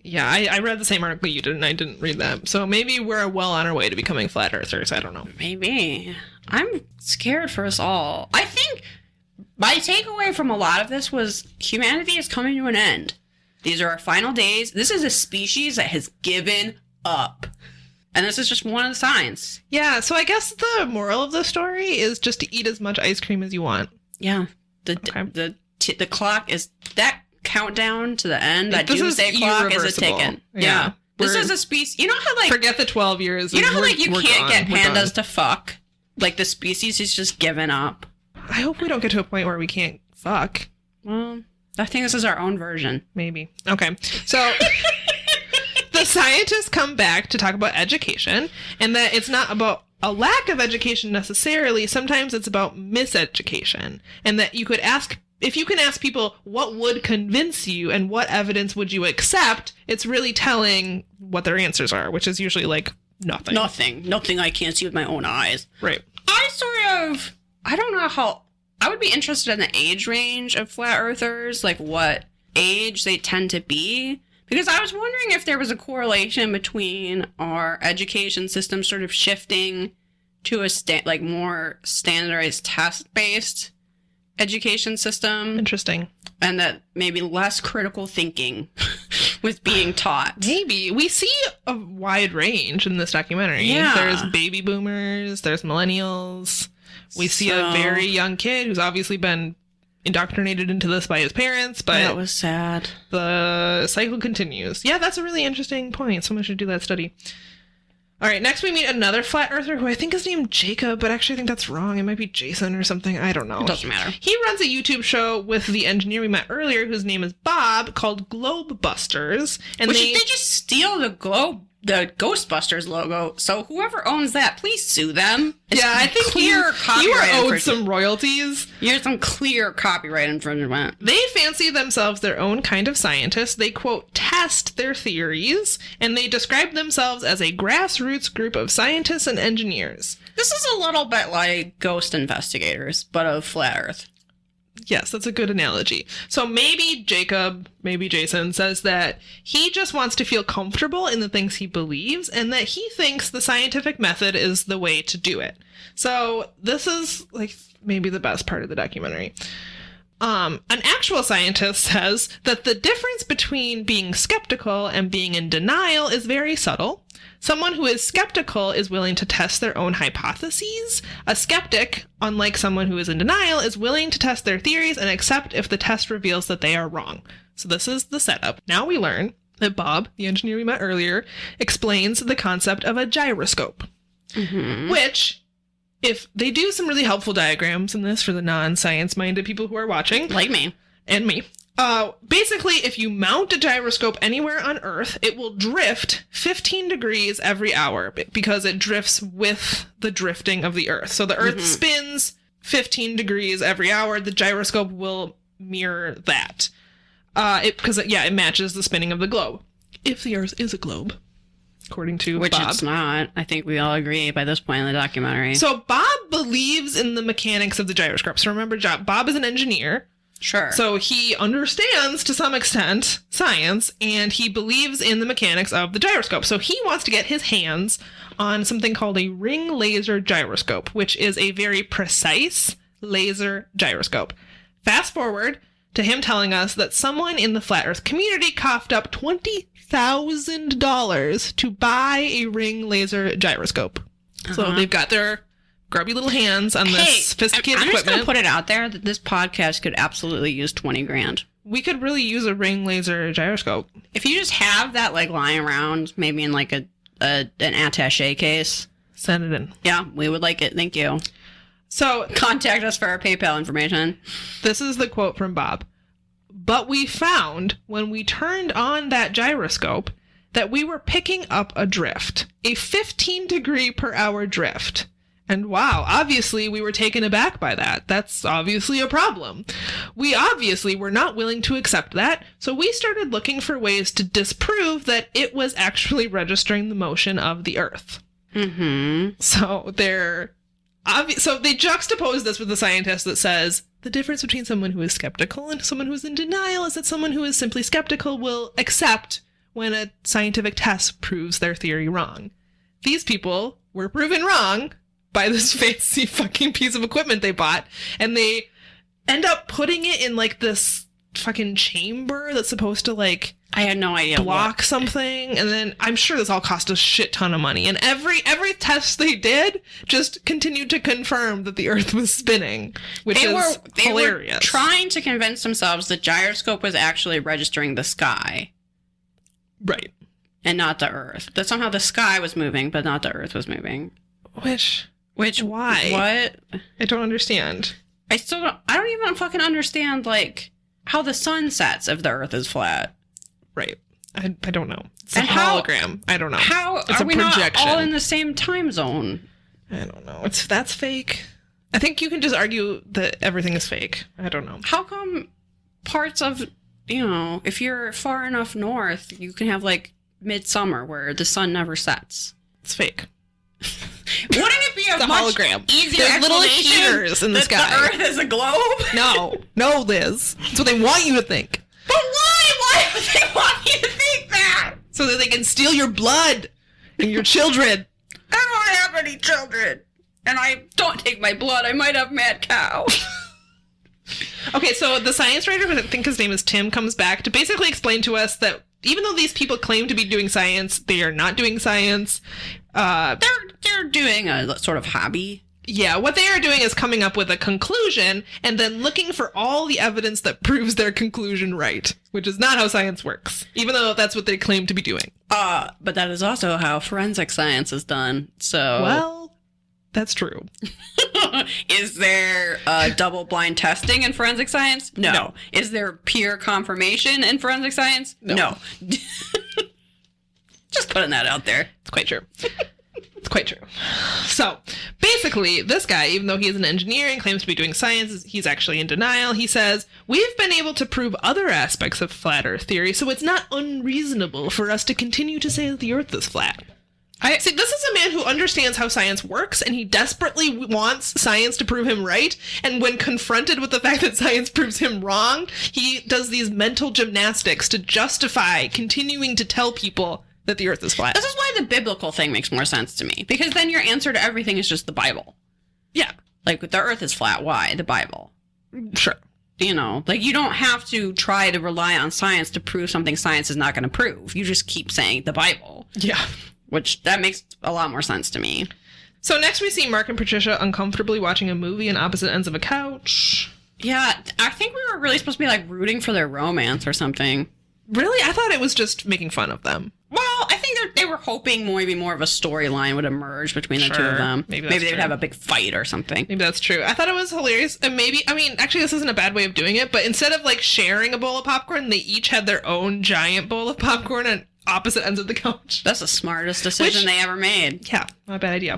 Yeah, I read the same article you did, and I didn't read that. So maybe we're well on our way to becoming flat earthers. I don't know. Maybe. I'm scared for us all. I think my takeaway from a lot of this was humanity is coming to an end. These are our final days. This is a species that has given up. And this is just one of the signs. Yeah, so I guess the moral of the story is just to eat as much ice cream as you want. Yeah. The clock is... that countdown to the end, that doomsday clock is a ticking. Yeah. This is a species. You know how, like... forget the 12 years. You know how, like, you can't get pandas to fuck? Like, the species is just given up. I hope we don't get to a point where we can't fuck. Well, I think this is our own version. Maybe. Okay. So... the scientists come back to talk about education, and that it's not about a lack of education necessarily. Sometimes it's about miseducation. And that you could ask... if you can ask people what would convince you and what evidence would you accept, it's really telling what their answers are, which is usually like nothing. Nothing I can't see with my own eyes. Right. I don't know how, I would be interested in the age range of flat earthers, like what age they tend to be. Because I was wondering if there was a correlation between our education system sort of shifting to a more standardized test-based education system. Interesting. And that maybe less critical thinking was being taught. Maybe. We see a wide range in this documentary. Yeah. There's baby boomers, there's millennials. We see a very young kid who's obviously been indoctrinated into this by his parents, but that was sad. The cycle continues. Yeah, that's a really interesting point. Someone should do that study. All right, next we meet another flat earther who I think is named Jacob, but actually I think that's wrong. It might be Jason or something. I don't know. It doesn't matter. He runs a YouTube show with the engineer we met earlier, whose name is Bob, called Globe Busters. And they just steal the Ghostbusters logo. So whoever owns that, please sue them. Yeah, I think you are owed some royalties. You're some clear copyright infringement. They fancy themselves their own kind of scientists. They, quote, test their theories, and they describe themselves as a grassroots group of scientists and engineers. This is a little bit like ghost investigators, but of flat Earth. Yes, that's a good analogy. So maybe Jacob, maybe Jason says that he just wants to feel comfortable in the things he believes and that he thinks the scientific method is the way to do it. So this is like maybe the best part of the documentary. An actual scientist says that the difference between being skeptical and being in denial is very subtle. Someone who is skeptical is willing to test their own hypotheses. A skeptic, unlike someone who is in denial, is willing to test their theories and accept if the test reveals that they are wrong. So this is the setup. Now we learn that Bob, the engineer we met earlier, explains the concept of a gyroscope, which, if they do some really helpful diagrams in this for the non-science-minded people who are watching. Like me. And me. Basically, if you mount a gyroscope anywhere on Earth, it will drift 15 degrees every hour because it drifts with the drifting of the Earth. So the Earth spins 15 degrees every hour. The gyroscope will mirror that. It matches the spinning of the globe. If the Earth is a globe, according to Which Bob. It's not. I think we all agree by this point in the documentary. So Bob believes in the mechanics of the gyroscope. So remember, Bob is an engineer. Sure. So he understands, to some extent, science, and he believes in the mechanics of the gyroscope. So he wants to get his hands on something called a ring laser gyroscope, which is a very precise laser gyroscope. Fast forward to him telling us that someone in the Flat Earth community coughed up $20,000 to buy a ring laser gyroscope. So they've got their grubby little hands on this sophisticated equipment. I'm just going to put it out there that this podcast could absolutely use 20 grand. We could really use a ring laser gyroscope. If you just have that like lying around, maybe in like an attaché case. Send it in. Yeah, we would like it. Thank you. So contact us for our PayPal information. This is the quote from Bob. But we found when we turned on that gyroscope that we were picking up a drift, a 15 degree per hour drift. And wow, obviously we were taken aback by that. That's obviously a problem. We obviously were not willing to accept that, so we started looking for ways to disprove that it was actually registering the motion of the Earth. So they juxtapose this with the scientist that says the difference between someone who is skeptical and someone who is in denial is that someone who is simply skeptical will accept when a scientific test proves their theory wrong. These people were proven wrong by this fancy fucking piece of equipment they bought, and they end up putting it in like this fucking chamber that's supposed to like I had no idea. block something, and then I'm sure this all cost a shit ton of money, and every test they did just continued to confirm that the Earth was spinning, which is hilarious. They were trying to convince themselves the gyroscope was actually registering the sky, right, and not the Earth. That somehow the sky was moving, but not the Earth was moving. Which Why? What? I don't understand. I don't even fucking understand like how the sun sets if the Earth is flat. Right. I don't know. It's a And how- hologram. I don't know. How It's are a we projection. not all in the same time zone? I don't know. That's fake. I think you can just argue that everything is fake. I don't know. How come parts of, if you're far enough north, you can have like midsummer where the sun never sets? It's fake. Wouldn't it be a It's a much hologram. easier There's little explanation heaters in the that sky. the Earth is a globe? No, Liz. That's what they want you to think. But why? Why would they want you to think that? So that they can steal your blood and your children. I don't have any children. And I don't take my blood. I might have mad cow. Okay, so the science writer, who I think his name is Tim, comes back to basically explain to us that even though these people claim to be doing science, they are not doing science. They're doing a sort of hobby. Yeah, what they are doing is coming up with a conclusion and then looking for all the evidence that proves their conclusion right, which is not how science works, even though that's what they claim to be doing. But that is also how forensic science is done. So, Well, that's true. is there double-blind testing in forensic science? No. Is there peer confirmation in forensic science? No. Just putting that out there. It's quite true. It's quite true. So, basically, this guy, even though he is an engineer and claims to be doing science, he's actually in denial. He says, we've been able to prove other aspects of flat Earth theory, so it's not unreasonable for us to continue to say that the Earth is flat. See, this is a man who understands how science works, and he desperately wants science to prove him right, and when confronted with the fact that science proves him wrong, he does these mental gymnastics to justify continuing to tell people that the Earth is flat. This is why the biblical thing makes more sense to me. Because then your answer to everything is just the Bible. Yeah. Like, the Earth is flat. Why? The Bible. Sure. You don't have to try to rely on science to prove something science is not going to prove. You just keep saying the Bible. Yeah. Which, that makes a lot more sense to me. So next we see Mark and Patricia uncomfortably watching a movie on opposite ends of a couch. Yeah, I think we were really supposed to be, like, rooting for their romance or something. Really? I thought it was just making fun of them. Well, I think they were hoping maybe more of a storyline would emerge between the two of them. Maybe they true. would have a big fight or something. Maybe that's true. I thought it was hilarious. And actually this isn't a bad way of doing it, but instead of like sharing a bowl of popcorn, they each had their own giant bowl of popcorn on opposite ends of the couch. That's the smartest decision they ever made. Yeah, not a bad idea.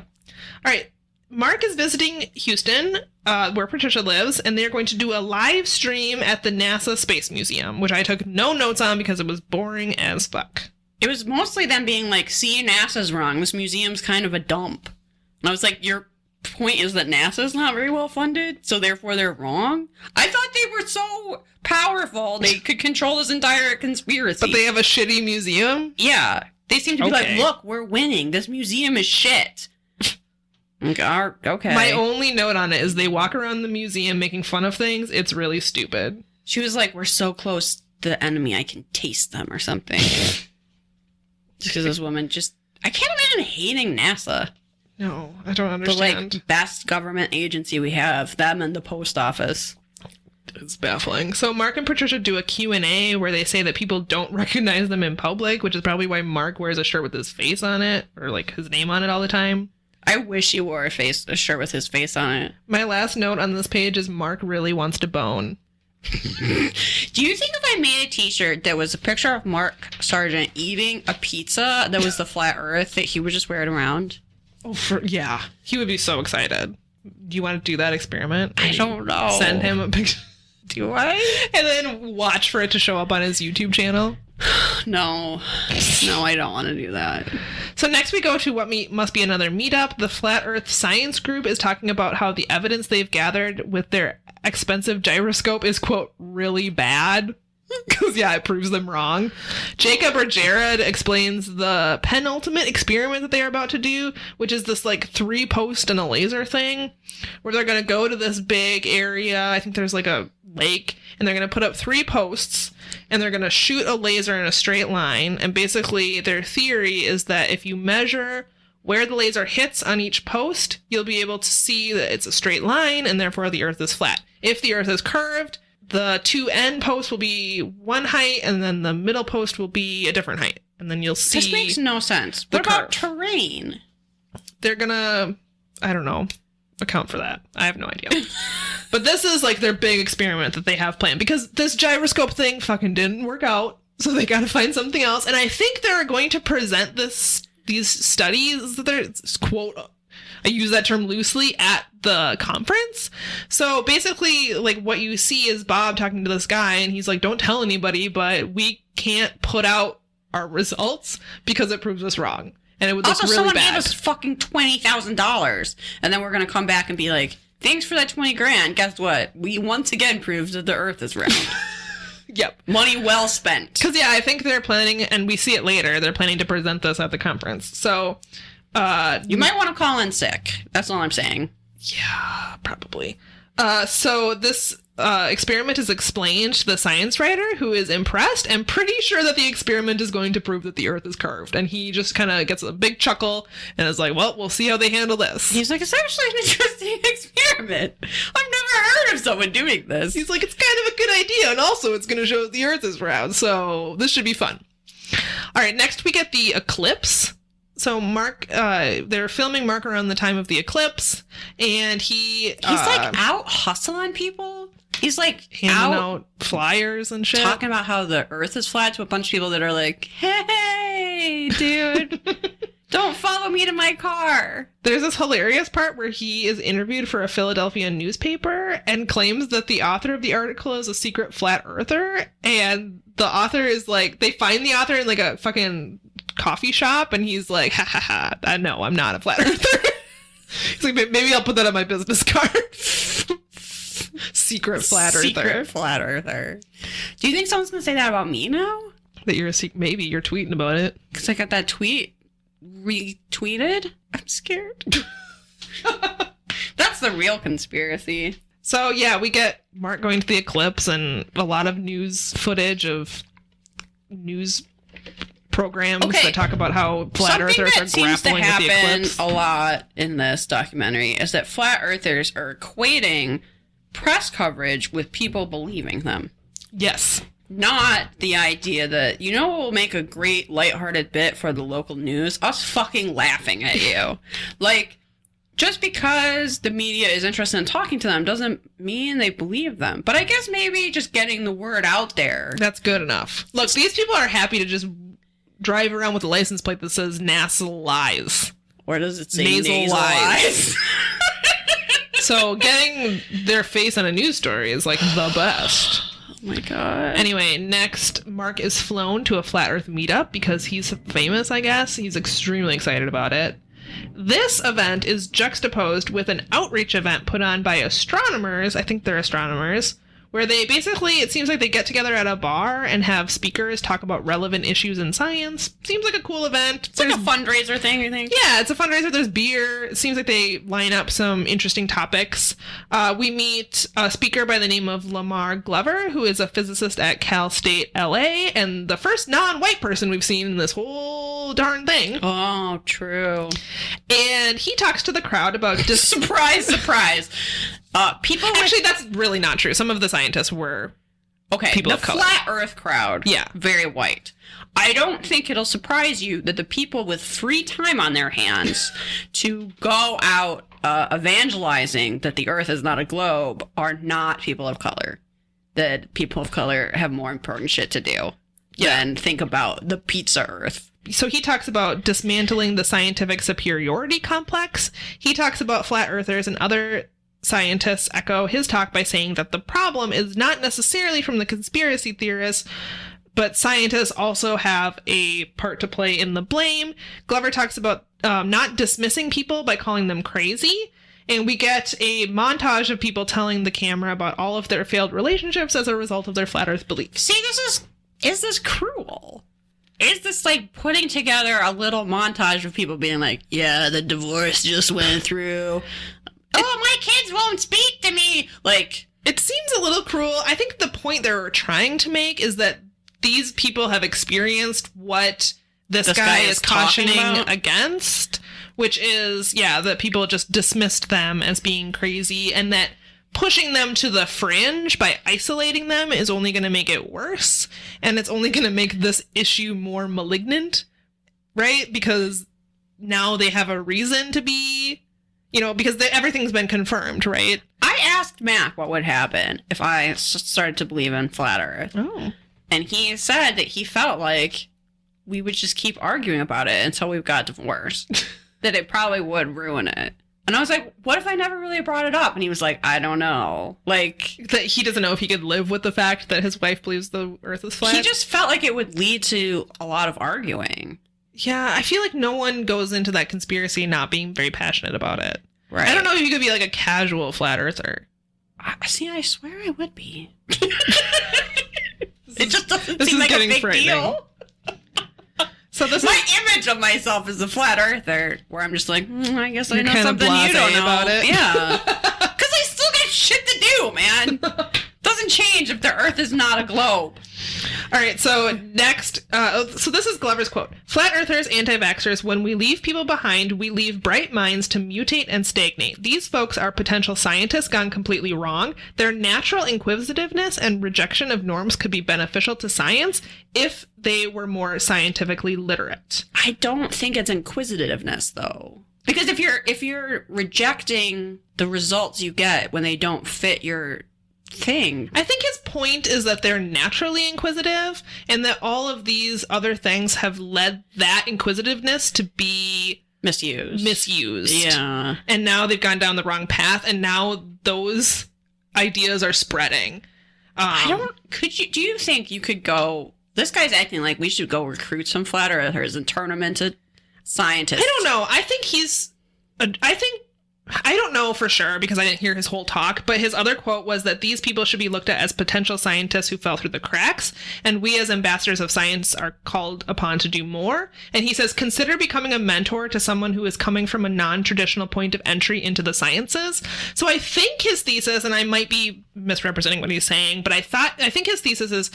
All right. Mark is visiting Houston, where Patricia lives, and they're going to do a live stream at the NASA Space Museum, which I took no notes on because it was boring as fuck. It was mostly them being like, see, NASA's wrong. This museum's kind of a dump. And I was like, your point is that NASA's not very well funded, so therefore they're wrong? I thought they were so powerful they could control this entire conspiracy. But they have a shitty museum? Yeah. They seem to be Okay. like, look, we're winning. This museum is shit. Okay. My only note on it is they walk around the museum making fun of things. It's really stupid. She was like, we're so close to the enemy, I can taste them or something. Just because this woman I can't imagine hating NASA. No, I don't The understand. best government agency we have, them and the post office. It's baffling. So Mark and Patricia do a Q&A where they say that people don't recognize them in public, which is probably why Mark wears a shirt with his face on it, or like his name on it all the time. I wish he wore a shirt with his face on it. My last note on this page is Mark really wants to bone. Do you think if I made a t-shirt that was a picture of Mark Sargent eating a pizza that was the flat earth, that he would just wear it around? Oh, yeah. He would be so excited. Do you want to do that experiment? I don't know. Send him a picture. Do I? And then watch for it to show up on his YouTube channel. No, I don't want to do that. So next we go to what must be another meetup. The Flat Earth Science Group is talking about how the evidence they've gathered with their expensive gyroscope is, quote, really bad. Because, yeah, it proves them wrong. Jacob or Jared explains the penultimate experiment that they are about to do, which is this, like, 3-post and a laser thing, where they're going to go to this big area. I think there's, like, a lake, and they're going to put up 3 posts, and they're going to shoot a laser in a straight line. And basically, their theory is that if you measure where the laser hits on each post, you'll be able to see that it's a straight line, and therefore the Earth is flat. If the Earth is curved, the 2 end posts will be one height, and then the middle post will be a different height. And then you'll see... This makes no sense. What about terrain? They're gonna, I don't know, account for that. I have no idea. But this is, like, their big experiment that they have planned. Because this gyroscope thing fucking didn't work out, so they gotta find something else. And I think they're going to present these studies that they're, quote... I use that term loosely, at the conference. So basically, like, what you see is Bob talking to this guy, and he's like, don't tell anybody, but we can't put out our results because it proves us wrong. And it would look really someone bad. gave us fucking $20,000, and then we're going to come back and be like, thanks for that 20 grand. Guess what? We once again proved that the Earth is round. Yep. Money well spent. Because, yeah, I think they're planning, and we see it later, they're planning to present this at the conference. So... you might want to call in sick. That's all I'm saying. Yeah, probably. So this experiment is explained to the science writer, who is impressed and pretty sure that the experiment is going to prove that the Earth is curved. And he just kind of gets a big chuckle and is like, well, we'll see how they handle this. He's like, it's actually an interesting experiment. I've never heard of someone doing this. He's like, it's kind of a good idea. And also, it's going to show that the Earth is round. So this should be fun. All right, next we get the eclipse. So Mark, they're filming Mark around the time of the eclipse, and he's like out hustling people. He's like handing out flyers and shit, talking about how the Earth is flat to a bunch of people that are like, "Hey, dude, don't follow me to my car." There's this hilarious part where he is interviewed for a Philadelphia newspaper and claims that the author of the article is a secret flat earther, and the author is like, they find the author in like a fucking coffee shop, and he's like, ha ha ha, no, I'm not a flat earther. He's like, maybe I'll put that on my business card. Secret flat earther. Secret flat earther. Do you think someone's gonna say that about me now? That you're maybe you're tweeting about it. Because I got that tweet retweeted. I'm scared. That's the real conspiracy. So yeah, we get Mark going to the eclipse and a lot of news footage of news programs that talk about how flat earthers are grappling with the eclipse. A lot in this documentary is that flat earthers are equating press coverage with people believing them. Yes. Not the idea that, you know what will make a great lighthearted bit for the local news? Us fucking laughing at you. Like, just because the media is interested in talking to them doesn't mean they believe them. But I guess maybe just getting the word out there. That's good enough. Look, these people are happy to just drive around with a license plate that says NASA lies. Or does it say nasal lies? So getting their face on a news story is like the best. Oh my god. Anyway, next, Mark is flown to a flat earth meetup because he's famous, I guess. He's extremely excited about it. This event is juxtaposed with an outreach event put on by astronomers, I think they're astronomers, where they basically, it seems like they get together at a bar and have speakers talk about relevant issues in science. Seems like a cool event. It's like a fundraiser thing, you think? Yeah, it's a fundraiser. There's beer. It seems like they line up some interesting topics. We meet a speaker by the name of Lamar Glover, who is a physicist at Cal State LA, and the first non-white person we've seen in this whole darn thing. Oh, true. And he talks to the crowd about... Surprise, surprise. People actually, that's really not true. Some of the scientists were people of color. The flat Earth crowd, very white. I don't think it'll surprise you that the people with free time on their hands to go out evangelizing that the Earth is not a globe are not people of color. That people of color have more important shit to do than think about the pizza Earth. So he talks about dismantling the scientific superiority complex. He talks about flat earthers and other scientists echo his talk by saying that the problem is not necessarily from the conspiracy theorists, but scientists also have a part to play in the blame. Glover talks about not dismissing people by calling them crazy. And we get a montage of people telling the camera about all of their failed relationships as a result of their flat Earth beliefs. See, is this cruel? Is this like putting together a little montage of people being like, yeah, the divorce just went through. Oh, my kids won't speak to me. Like, it seems a little cruel. I think the point they're trying to make is that these people have experienced what this guy is cautioning against, which is, that people just dismissed them as being crazy, and that pushing them to the fringe by isolating them is only going to make it worse, and it's only going to make this issue more malignant, right? Because now they have a reason to be, because everything's been confirmed, right? I asked Mac what would happen if I started to believe in flat Earth. Oh. And he said that he felt like we would just keep arguing about it until we got divorced. That it probably would ruin it. And I was like, what if I never really brought it up? And he was like, I don't know. Like, that he doesn't know if he could live with the fact that his wife believes the Earth is flat. He just felt like it would lead to a lot of arguing. Yeah, I feel like no one goes into that conspiracy not being very passionate about it. Right. I don't know if you could be like a casual flat earther. I swear I would be. It just doesn't seem like a big deal. So my image of myself as a flat earther, where I'm just like, I guess I know something you don't know about it. Yeah, because I still got shit to do, man. Doesn't change if the Earth is not a globe. All right, so next, so this is Glover's quote. Flat earthers, anti-vaxxers, when we leave people behind, we leave bright minds to mutate and stagnate. These folks are potential scientists gone completely wrong. Their natural inquisitiveness and rejection of norms could be beneficial to science if they were more scientifically literate. I don't think it's inquisitiveness, though. Because if you're rejecting the results you get when they don't fit your thing. I think his point is that they're naturally inquisitive and that all of these other things have led that inquisitiveness to be misused. Yeah. And now they've gone down the wrong path, and now those ideas are spreading. Do you think you could go, this guy's acting like we should go recruit some flat earthers and turn them into scientists? I don't know. I don't know for sure because I didn't hear his whole talk, but his other quote was that these people should be looked at as potential scientists who fell through the cracks, and we as ambassadors of science are called upon to do more. And he says, consider becoming a mentor to someone who is coming from a non-traditional point of entry into the sciences. So I think his thesis, and I might be misrepresenting what he's saying, but I think his thesis is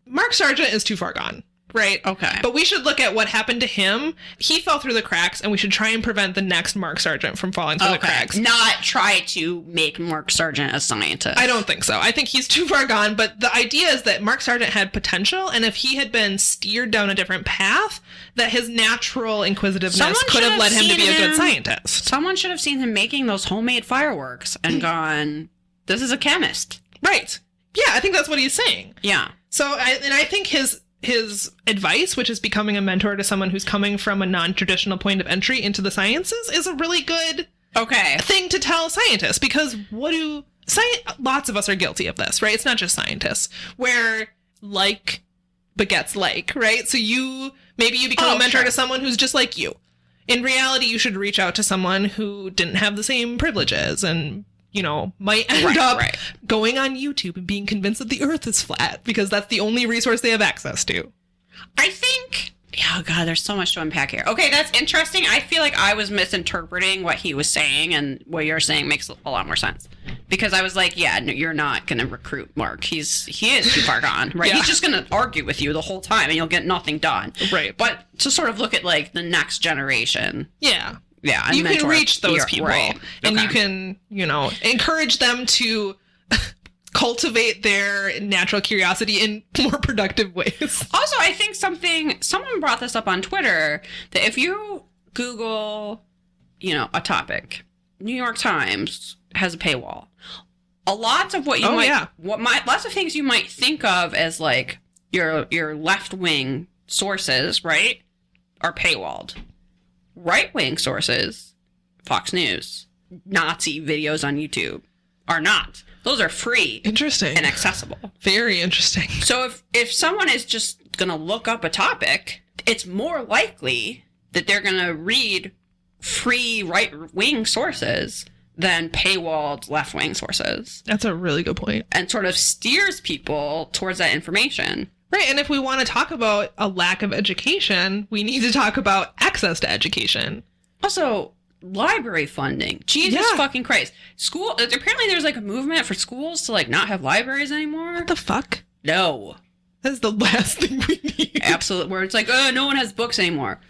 Mark Sargent is too far gone. Right. Okay. But we should look at what happened to him. He fell through the cracks, and we should try and prevent the next Mark Sargent from falling through the cracks. Not try to make Mark Sargent a scientist. I don't think so. I think he's too far gone. But the idea is that Mark Sargent had potential, and if he had been steered down a different path, that his natural inquisitiveness could have led him to be a good scientist. Someone should have seen him making those homemade fireworks and gone, this is a chemist. Right. Yeah, I think that's what he's saying. Yeah. So, I think his advice, which is becoming a mentor to someone who's coming from a non-traditional point of entry into the sciences, is a really good thing to tell scientists, because lots of us are guilty of this, right? It's not just scientists, where like begets like, right? So maybe you become a mentor to someone who's just like you. In reality, you should reach out to someone who didn't have the same privileges and might end up going on YouTube and being convinced that the Earth is flat because that's the only resource they have access to. I think, oh God, there's so much to unpack here. Okay, that's interesting. I feel like I was misinterpreting what he was saying, and what you're saying makes a lot more sense. Because I was like, yeah, no, you're not going to recruit Mark. He is too far gone, right? Yeah. He's just going to argue with you the whole time, and you'll get nothing done. Right. But to sort of look at like the next generation. Yeah. Yeah, you can reach those people, right. And you can, encourage them to cultivate their natural curiosity in more productive ways. Also, I think someone brought this up on Twitter, that if you Google, a topic, New York Times has a paywall. A lot of what you lots of things you might think of as like your left-wing sources, right, are paywalled. Right-wing sources, Fox News, Nazi videos on YouTube, are not. Those are free. Interesting. And accessible. Very interesting. So if someone is just going to look up a topic, it's more likely that they're going to read free right-wing sources than paywalled left-wing sources. That's a really good point. And sort of steers people towards that information. Right, and if we want to talk about a lack of education, we need to talk about access to education. Also, library funding. Jesus fucking Christ. Apparently there's like a movement for schools to like not have libraries anymore. What the fuck? No. That's the last thing we need. Absolutely. Where it's like, oh, no one has books anymore.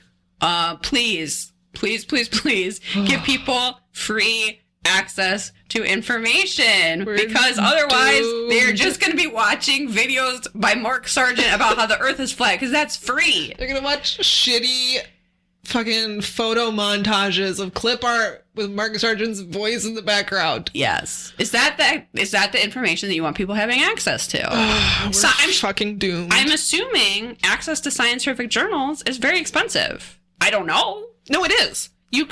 Please give people free access to information, because otherwise they're just going to be watching videos by Mark Sargent about how the earth is flat, because that's free. They're going to watch shitty fucking photo montages of clip art with Mark Sargent's voice in the background. Yes. Is that the information that you want people having access to? I'm fucking doomed. I'm assuming access to scientific journals is very expensive. I don't know. No, it is. You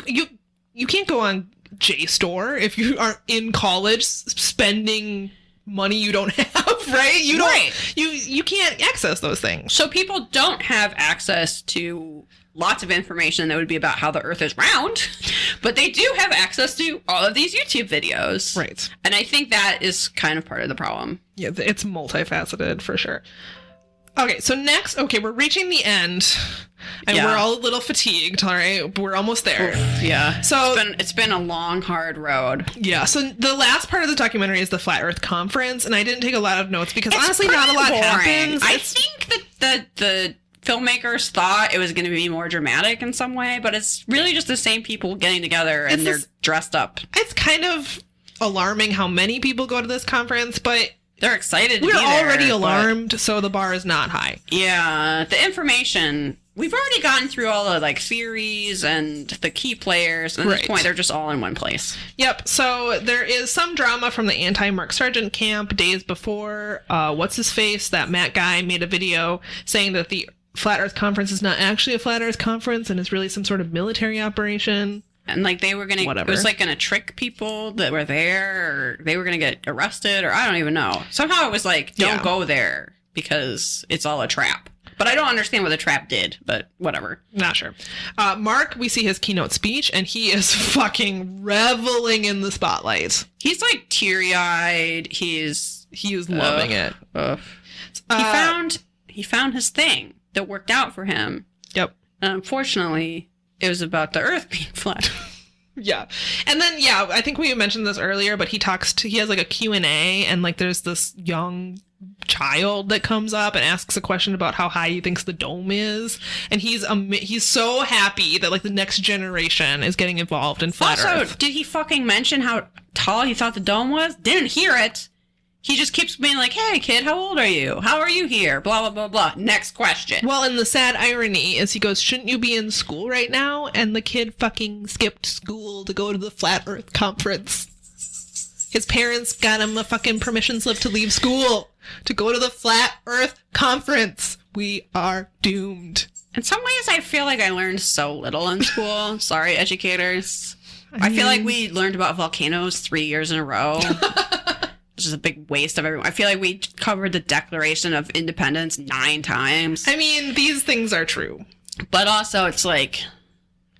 can't go on JSTOR if you aren't in college spending money you don't have, right? You can't access those things. So people don't have access to lots of information that would be about how the earth is round, but they do have access to all of these YouTube videos. Right. And I think that is kind of part of the problem. Yeah, it's multifaceted for sure. Okay, so next, we're reaching the end, and we're all a little fatigued, all right? We're almost there. Oof, yeah. So it's been a long, hard road. Yeah, so the last part of the documentary is the Flat Earth Conference, and I didn't take a lot of notes because honestly not a lot happens. I think that the filmmakers thought it was going to be more dramatic in some way, but it's really just the same people getting together, and they're dressed up. It's kind of alarming how many people go to this conference, but they're excited to be there. We're already but alarmed, so the bar is not high. Yeah, the information, we've already gotten through all the like theories and the key players, and at this point they're just all in one place. Yep, so there is some drama from the anti-Mark Sargent camp days before. What's-his-face, that Matt guy, made a video saying that the Flat Earth Conference is not actually a Flat Earth Conference and is really some sort of military operation. And like they were gonna, it was like gonna trick people that were there, or they were gonna get arrested, or I don't even know. Somehow it was like, don't go there because it's all a trap. But I don't understand what the trap did, but whatever. Not sure. Mark, we see his keynote speech, and he is fucking reveling in the spotlight. He's like teary-eyed. He is loving it. He found his thing that worked out for him. Yep. And unfortunately, it was about the earth being flat. Yeah. And then, I think we mentioned this earlier, but he has like a Q&A, and like there's this young child that comes up and asks a question about how high he thinks the dome is. And he's so happy that like the next generation is getting involved in flat Earth. Also, did he fucking mention how tall he thought the dome was? Didn't hear it. He just keeps being like, hey, kid, how old are you? How are you here? Blah, blah, blah, blah. Next question. Well, and the sad irony is he goes, shouldn't you be in school right now? And the kid fucking skipped school to go to the Flat Earth Conference. His parents got him a fucking permission slip to leave school to go to the Flat Earth Conference. We are doomed. In some ways, I feel like I learned so little in school. Sorry, educators. I feel like we learned about volcanoes 3 years in a row. Which is a big waste of everyone. I feel like we covered the Declaration of Independence 9 times. I mean, these things are true. But also, it's like,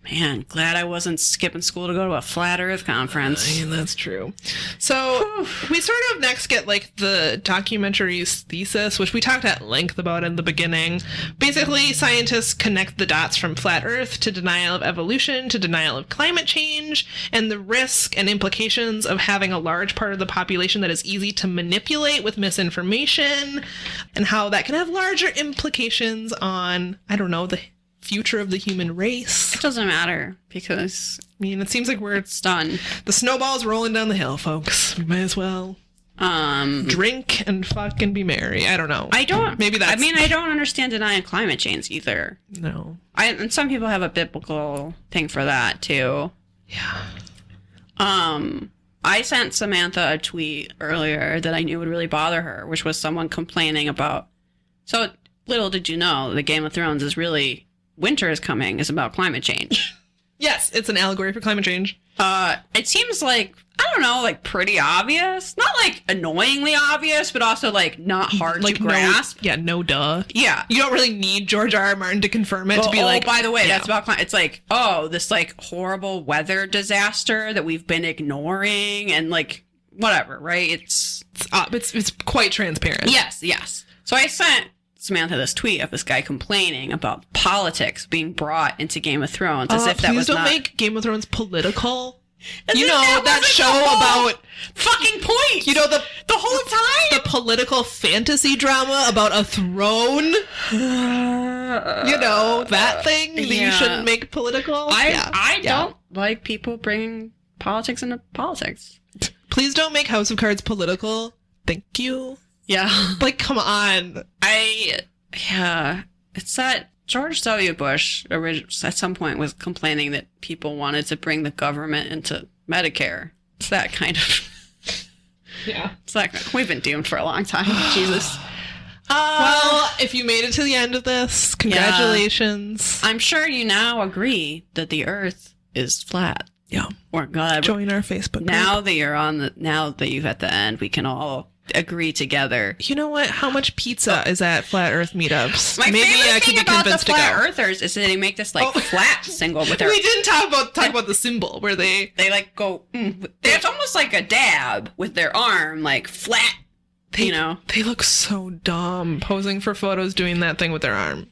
man, glad I wasn't skipping school to go to a Flat Earth conference. I mean, that's true. So we sort of next get like the documentary's thesis, which we talked at length about in the beginning. Basically, scientists connect the dots from flat Earth to denial of evolution to denial of climate change, and the risk and implications of having a large part of the population that is easy to manipulate with misinformation, and how that can have larger implications on, I don't know, the future of the human race. It doesn't matter because it seems like it's done. The snowball's rolling down the hill, folks. We might as well drink and fuck and be merry. I don't know. I don't understand denying climate change either. No. And some people have a biblical thing for that too. Yeah. I sent Samantha a tweet earlier that I knew would really bother her, which was someone complaining about, so little did you know, the Game of Thrones is really, winter is coming, is about climate change. Yes, it's an allegory for climate change. It seems like, I don't know, like pretty obvious. Not like annoyingly obvious, but also like not hard Like to grasp. no duh. Yeah. You don't really need George R. R. Martin to confirm it to be like, by the way, yeah. that's about it's like, oh, this like horrible weather disaster that we've been ignoring and like whatever, right? It's quite transparent. yes. So I sent Samantha this tweet of this guy complaining about politics being brought into Game of Thrones as if that please was don't not make Game of Thrones political. As You if know, that wasn't show the whole about fucking point. you know the whole time. the political fantasy drama about a throne. You know, that thing that you shouldn't make political. I don't like people bringing politics into politics. Please don't make House of Cards political. Thank you. Yeah. Like, come on. It's that George W. Bush at some point was complaining that people wanted to bring the government into Medicare. It's that kind of. Yeah. It's that we've been doomed for a long time. Jesus. Well, if you made it to the end of this, congratulations. I'm sure you now agree that the Earth is flat. Yeah. We're glad. Join our Facebook group. Now that you're now that you've at the end, we can all agree together. You know what? How much pizza is at Flat Earth meetups? My Maybe favorite I could thing be about the convinced to flat go. earthers is that they make this like flat symbol with their. We didn't talk about the symbol where they like go. It's almost like a dab with their arm, like flat. You know, they look so dumb posing for photos doing that thing with their arm.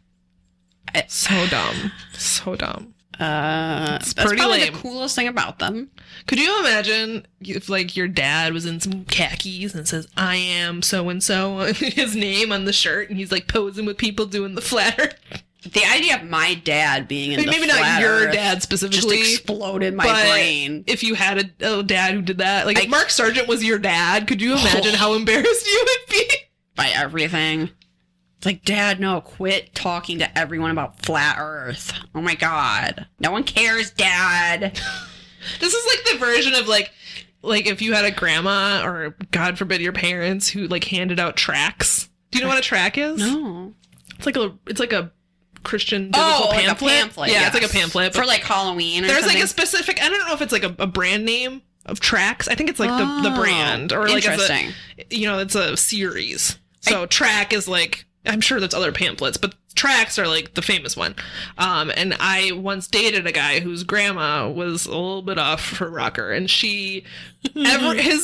So dumb. So dumb. That's pretty probably lame. the coolest thing about them. Could you imagine if like your dad was in some khakis and says "I am so and so" his name on the shirt, and he's like posing with people doing the flat earth? The idea of my dad being in maybe the flat not your earth dad specifically just exploded my but brain. If you had a dad who did that, like if Mark Sargent was your dad, could you imagine how embarrassed you would be by everything? It's like, Dad, no, quit talking to everyone about flat Earth. Oh my God, no one cares, Dad. This is like the version of like if you had a grandma or God forbid your parents who like handed out tracts. Do you know what a tract is? No, it's like a Christian biblical pamphlet. Like a pamphlet. Yeah, yes. It's like a pamphlet for like Halloween. Or there's something. like a specific. I don't know if it's like a brand name of tracts. I think it's like the brand or like interesting. It's a series. So track is like, I'm sure there's other pamphlets, but tracts are like the famous one. And I once dated a guy whose grandma was a little bit off her rocker, and his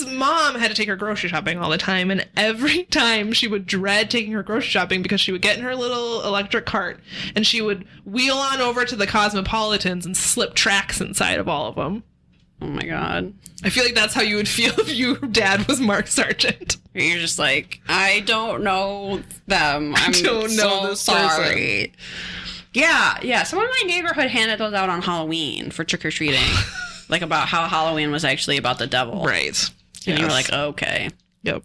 mom had to take her grocery shopping all the time, and every time she would dread taking her grocery shopping because she would get in her little electric cart and she would wheel on over to the Cosmopolitans and slip tracts inside of all of them. Oh my God. I feel like that's how you would feel if your dad was Mark Sargent. You're just like, I don't know them. I don't know this sorry. Yeah. Someone in my neighborhood handed those out on Halloween for trick-or-treating. Like about how Halloween was actually about the devil. Right. And you were like, okay. Yep.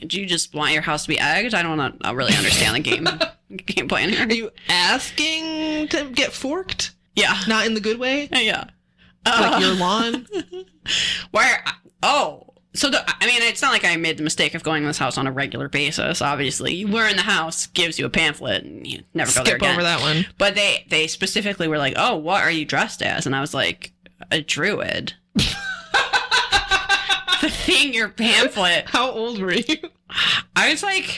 Do you just want your house to be egged? I don't really understand the game plan here. Are you asking to get forked? Yeah. Not in the good way? Yeah. Like your lawn? So it's not like I made the mistake of going to this house on a regular basis. Obviously, you were in the house, gives you a pamphlet, and you never go there again. Skip over that one. But they specifically were like, "Oh, what are you dressed as?" And I was like, "A druid." The thing, your pamphlet. How old were you? I was like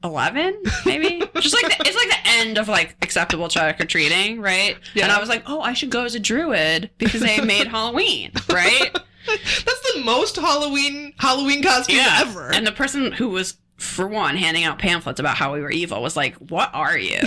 11, maybe. Just like it's like the end of like acceptable trick or treating, right? Yeah. And I was like, "Oh, I should go as a druid because they made Halloween, right?" That's the most Halloween costume ever. And the person who was, for one, handing out pamphlets about how we were evil was like, "What are you?"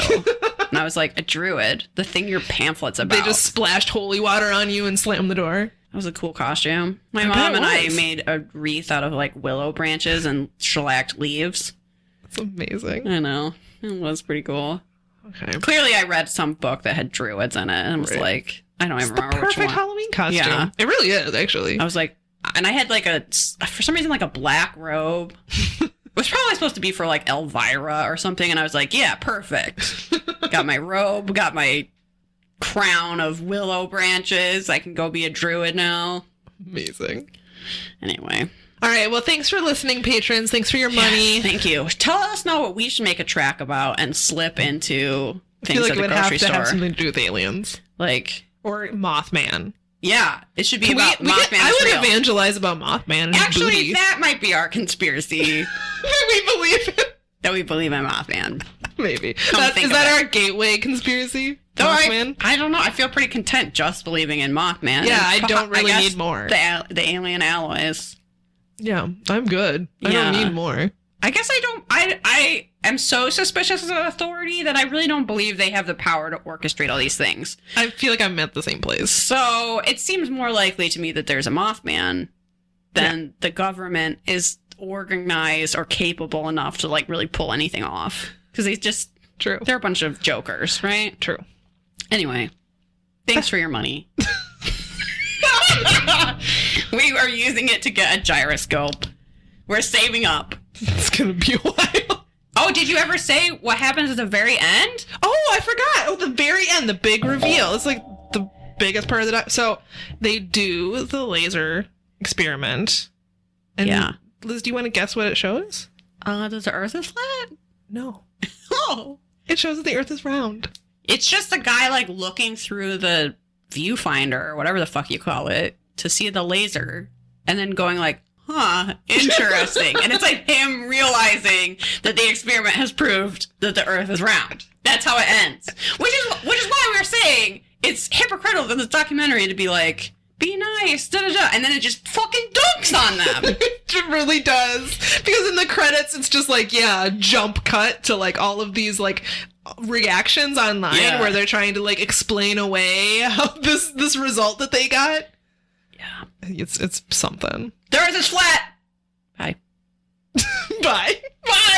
And I was like, "A druid. The thing your pamphlet's about." They just splashed holy water on you and slammed the door. That was a cool costume. My mom and I made a wreath out of like willow branches and shellacked leaves. That's amazing. I know. It was pretty cool. Okay. Clearly, I read some book that had druids in it and was like, I don't even remember which one. Perfect Halloween costume. Yeah. It really is, actually. I was like, and I had like for some reason, like a black robe. It was probably supposed to be for like Elvira or something. And I was like, yeah, perfect. Got my robe, got my crown of willow branches. I can go be a druid now. Amazing. Anyway. All right. Well, thanks for listening, patrons. Thanks for your money. Yes, thank you. Tell us now what we should make a track about and slip into things I feel like at it the would have grocery to store. have something to do with aliens. Like, or Mothman. Yeah, it should be Can about we could- Mothman. I would real. evangelize about Mothman and his Actually, booty. that might be our conspiracy We believe it. that we believe in Mothman. Maybe. think Is of that it. our gateway conspiracy? Though Mothman? I don't know. I feel pretty content just believing in Mothman. Yeah, I And don't really guess need more. The alien alloys. Yeah, I'm good. I Yeah. don't need more. I guess I don't. I am so suspicious of authority that I really don't believe they have the power to orchestrate all these things. I feel like I'm at the same place. So it seems more likely to me that there's a Mothman than the government is organized or capable enough to like really pull anything off. Because True. they're a bunch of jokers, right? True. Anyway, thanks for your money. We are using it to get a gyroscope. We're saving up. It's gonna be a while. Oh, did you ever say what happens at the very end? Oh, I forgot. Oh, the very end, the big reveal. It's like the biggest part of the So they do the laser experiment. And Yeah. Liz, do you want to guess what it shows? Does the Earth is flat? No. Oh. It shows that the Earth is round. It's just a guy like looking through the viewfinder or whatever the fuck you call it to see the laser and then going like, huh, interesting. And it's like him realizing that the experiment has proved that the Earth is round. That's how it ends. Which is why we were saying it's hypocritical in this documentary to be like, be nice, da da da, and then it just fucking dunks on them. It really does. Because in the credits, it's just like, yeah, a jump cut to like all of these like reactions online Yeah. where they're trying to like explain away how this result that they got. Yeah. It's something. The Earth is flat. Bye. Bye. Bye.